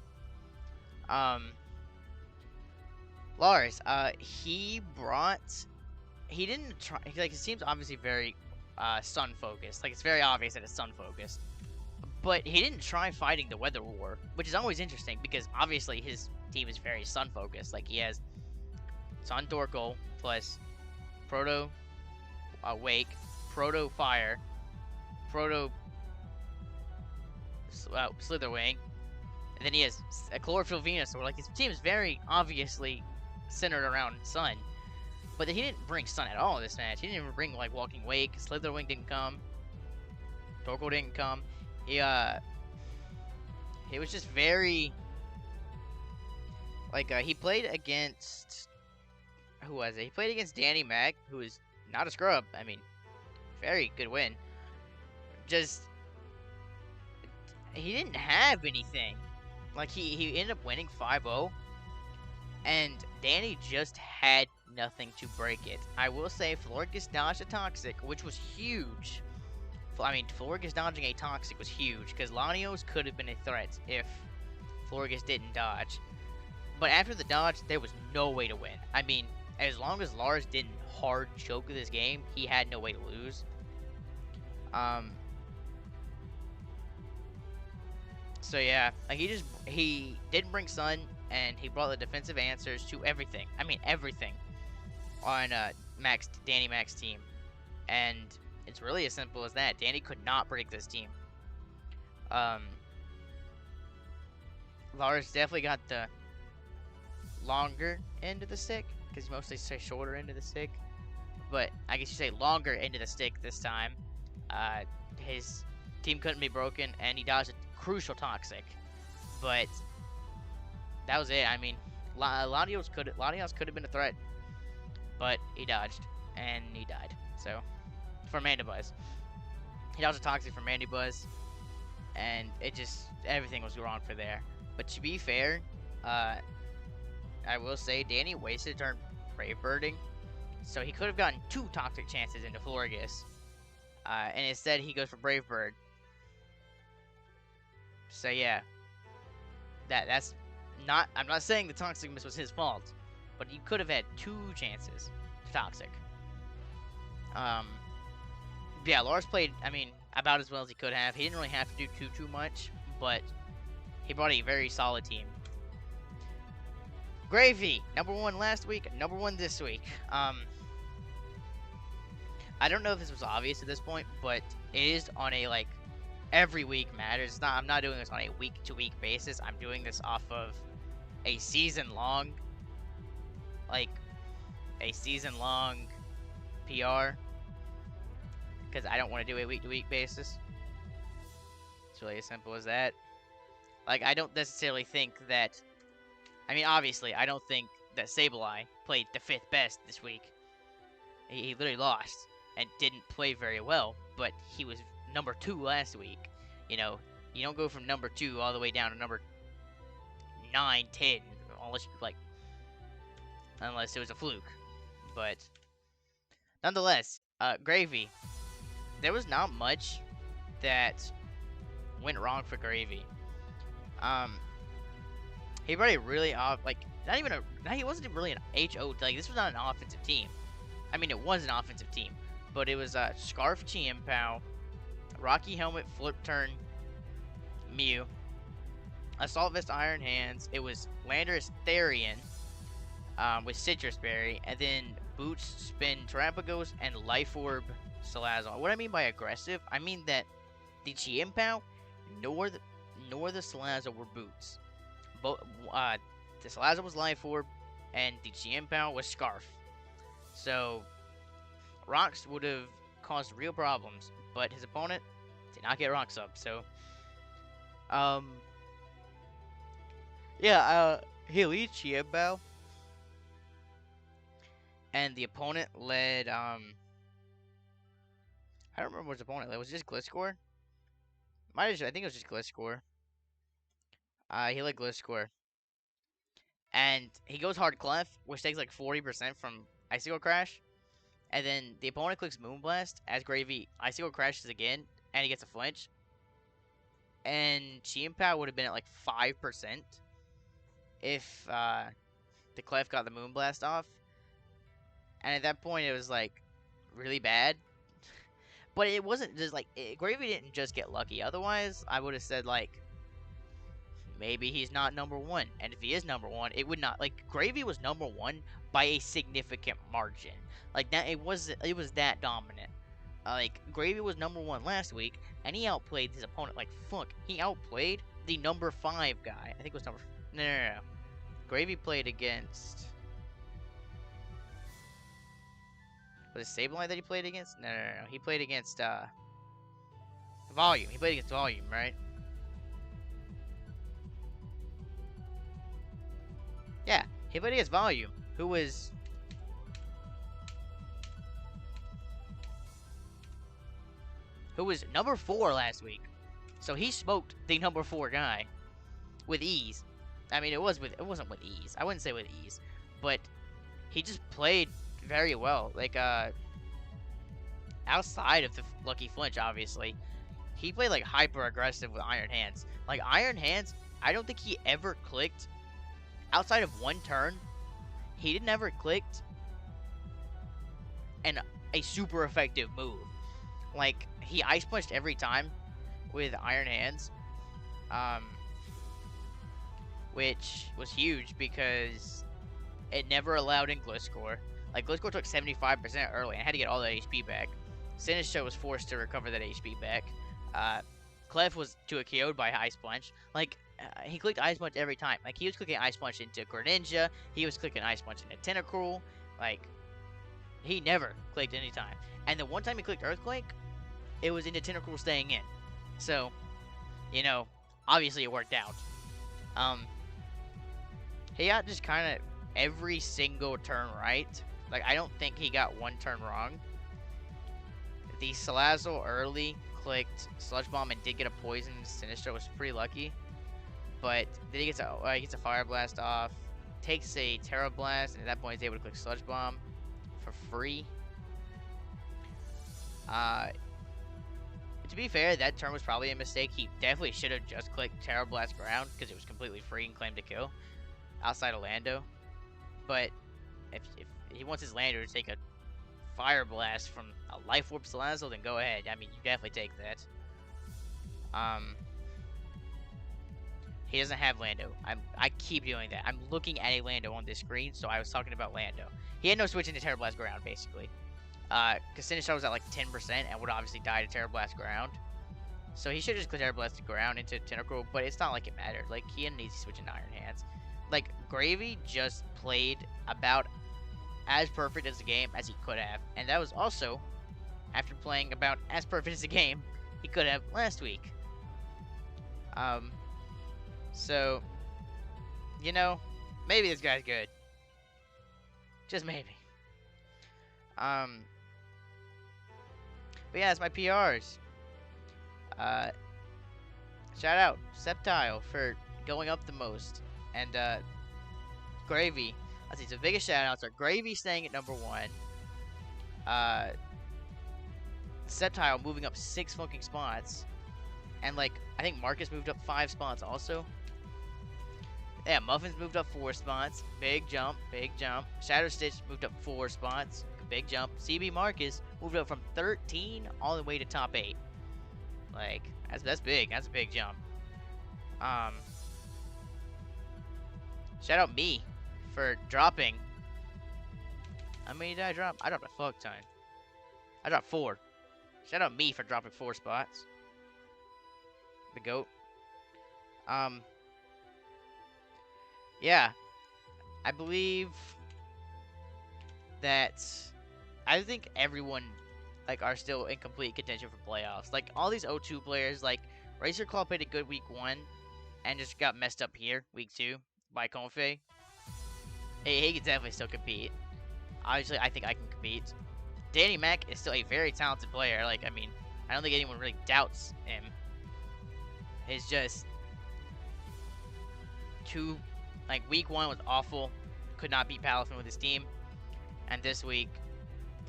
Lars, he didn't try, like, his team's obviously very sun focused. Like, it's very obvious that it's sun focused. But he didn't try fighting the Weather War, which is always interesting because obviously his team is very sun focused. Like, he has Sun Torkoal plus Proto Wake, Proto Fire, Proto Slitherwing, and then he has a Chlorophyll Venusaur. Like, his team is very obviously centered around Sun. But he didn't bring Sun at all in this match. He didn't even bring, like, Walking Wake. Slitherwing didn't come. Torkoal didn't come. he he was just very like he played against who was it? He played against Danny Mac, who is not a scrub. I mean, very good win. Just he didn't have anything. Like he ended up winning 5-0, and Danny just had nothing to break it. I will say Florgus dodged a toxic, which was huge. I mean, Florgus dodging a toxic was huge because Lanios could have been a threat if Florgus didn't dodge. But after the dodge, there was no way to win. I mean, as long as Lars didn't hard choke this game, he had no way to lose. So yeah, like he didn't bring Sun, and he brought the defensive answers to everything. I mean everything on Danny Mac's team, and it's really as simple as that. Danny could not break this team. Lars definitely got the longer end of the stick because you mostly say shorter end of the stick, but I guess you say longer end of the stick this time. His team couldn't be broken, and he dodged a crucial toxic, but that was it. I mean, Latios could have been a threat, but he dodged and he died. So for Mandibuzz, he dodged a toxic for Mandibuzz, and it just everything was wrong for there. But to be fair, I will say Danny wasted a turn Brave Birding, so he could have gotten 2 toxic chances into Florgus, and instead he goes for Brave Bird. So yeah, that's not. I'm not saying the toxic miss was his fault, but he could have had 2 chances to toxic. Yeah, Lars played. I mean, about as well as he could have. He didn't really have to do too much, but he brought a very solid team. Greyvee, #1 last week, #1 this week. I don't know if this was obvious at this point, but it is on a like every week matters. I'm not doing this on a week-to-week basis. I'm doing this off of a season-long, PR, because I don't want to do a week-to-week basis. It's really as simple as that. Like, I don't necessarily think that. I mean, obviously, I don't think that Sableye played the 5th best this week. He literally lost and didn't play very well, but he was #2 last week. You know, you don't go from #2 all the way down to number 9, 10, unless it was a fluke. But nonetheless, Greyvee, there was not much that went wrong for Greyvee. He brought a really he wasn't really an HO. Like, this was not an offensive team. I mean, it was an offensive team, but it was Scarf Chiempow, Rocky Helmet Flip Turn Mew, Assault Vest Iron Hands. It was Landorus Therian with Citrus Berry, and then Boots Spin Terapagos and Life Orb Salazar. What I mean by aggressive, I mean that the Chiempow nor the Salazar were Boots. The Salazar was Life Orb, and the Chiempow was Scarf. So Rocks would have caused real problems, but his opponent did not get Rocks up. So, he leads Chiempow, and the opponent led. I don't remember what his opponent led. Was it just Gliscor? I think it was just Gliscor. He led Gliscor. And he goes hard Clef, which takes like 40% from Icicle Crash. And then the opponent clicks Moonblast as Greyvee Icicle crashes again, and he gets a flinch. And Chiempow would have been at like 5% if the Clef got the Moonblast off. And at that point, it was like really bad. But it wasn't just like Greyvee didn't just get lucky. Otherwise, I would have said like maybe he's not #1. And if he is #1, it would not like Greyvee was #1 by a significant margin. Like that, it was that dominant. Like Greyvee was #1 last week, and he outplayed his opponent like fuck. He outplayed the #5 guy. I think it was no. Greyvee played against. Was it Sableye that he played against? No. He played against, Volume. He played against Volume, right? Yeah, he played against Volume, who was number 4 last week. So he smoked the number 4 guy with ease. I mean, it wasn't with ease. I wouldn't say with ease, but he just played very well. Like outside of the lucky flinch, obviously, he played like hyper aggressive with Iron Hands. Like Iron Hands, I don't think he ever clicked outside of one turn. He didn't ever clicked and a super effective move. Like he ice punched every time with Iron Hands, um, which was huge because it never allowed in Gliscor. Like Gliscor took 75% early and had to get all that HP back. Sinistcha was forced to recover that HP back. Clef was to a KO'd by Ice Punch. Like he clicked Ice Punch every time. Like he was clicking Ice Punch into Greninja. He was clicking Ice Punch into Tentacruel. Like he never clicked any time. And the one time he clicked Earthquake, it was into Tentacruel staying in. So, obviously it worked out. He got just kind of every single turn right. Like I don't think he got one turn wrong. The Salazzle early clicked Sludge Bomb and did get a poison. Sinistcha was pretty lucky, but then he gets a Fire Blast off, takes a Terra Blast, and at that point he's able to click Sludge Bomb for free. To be fair, that turn was probably a mistake. He definitely should have just clicked Terra Blast Ground because it was completely free and claimed to kill outside of Lando. But if he wants his Lando to take a Fire Blast from a Life Orb Salazzle, then go ahead. I mean, you definitely take that. He doesn't have Lando. I keep doing that. I'm looking at a Lando on this screen, so I was talking about Lando. He had no switch into Terra Blast Ground, basically. Because Sinistcha was at like 10% and would obviously die to Terra Blast Ground. So he should just click Terra Blast Ground into Tentacruel, but it's not like it mattered. Like, he didn't need to switch into Iron Hands. Like, Greyvee just played about as perfect as a game as he could have. And that was also after playing about as perfect as a game he could have last week. So, maybe this guy's good. Just maybe. But yeah, it's my PRs. Shout out Sceptile for going up the most. And Greyvee. Let's see, so the biggest shout outs are Greyvee staying at number 1. Sceptile moving up 6 fucking spots. And I think Marcus moved up 5 spots also. Yeah, Muffins moved up 4 spots. Big jump, big jump. Shadow Stitch moved up 4 spots. Big jump. CB Marcus moved up from 13 all the way to top 8. That's big. That's a big jump. Shout out me for dropping. How many did I drop? I dropped a fuck ton. I dropped 4. Shout out me for dropping 4 spots. The GOAT. Yeah. I believe that I think everyone are still in complete contention for playoffs. All these O2 players, Racer Claw played a good week 1 and just got messed up here week 2 by Confe. He can definitely still compete. Obviously, I think I can compete. Danny Mac is still a very talented player. I don't think anyone really doubts him. It's just week 1 was awful. Could not beat Palafin with his team. And this week,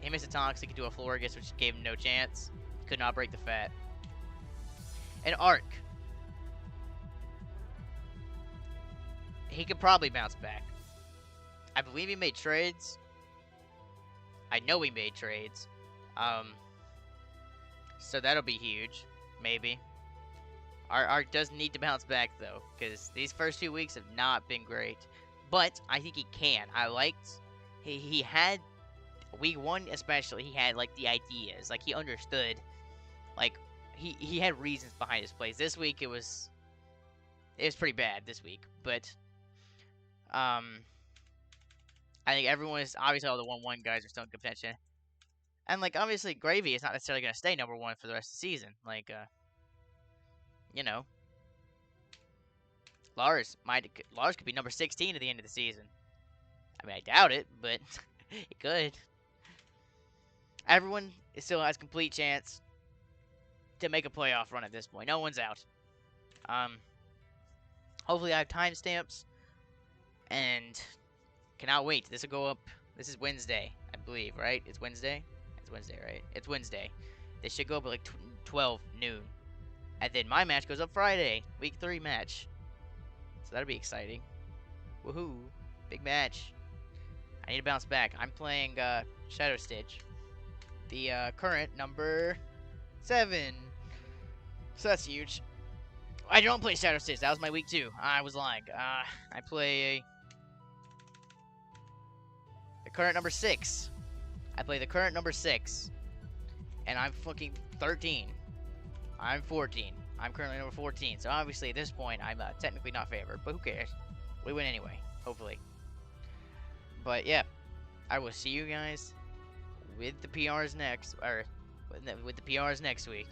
he missed a Toxic into a Florges, which gave him no chance. Could not break the fat. And Arc. He could probably bounce back. I believe he made trades. I know he made trades. So that'll be huge. Maybe. Arc does need to bounce back, though, because these first 2 weeks have not been great. But I think he can. I liked... He had... Week 1 especially, he had, the ideas. He understood. He had reasons behind his plays. This week, it was pretty bad this week. But, I think everyone is... Obviously, all the 1-1 guys are still in contention. And, obviously, Greyvee is not necessarily going to stay number 1 for the rest of the season. you know, Lars could be number 16 at the end of the season. I mean, I doubt it, but it could. Everyone still has complete chance to make a playoff run at this point. No one's out. Hopefully I have timestamps and cannot wait. This will go up. This is Wednesday, I believe, right? It's Wednesday? It's Wednesday, right? It's Wednesday. This should go up at like 12 noon. And then my match goes up Friday. Week 3 match. So that'll be exciting. Woohoo. Big match. I need to bounce back. I'm playing Shadow Stitch. The current number 7. So that's huge. I don't play Shadow Stitch. That was my week 2. I was lying. I play the current number 6. I play the current number 6. And I'm fucking 13. I'm 14. I'm currently number 14. So obviously at this point, I'm technically not favored. But who cares? We win anyway. Hopefully. But yeah. I will see you guys with the PRs next. Or with the PRs next week.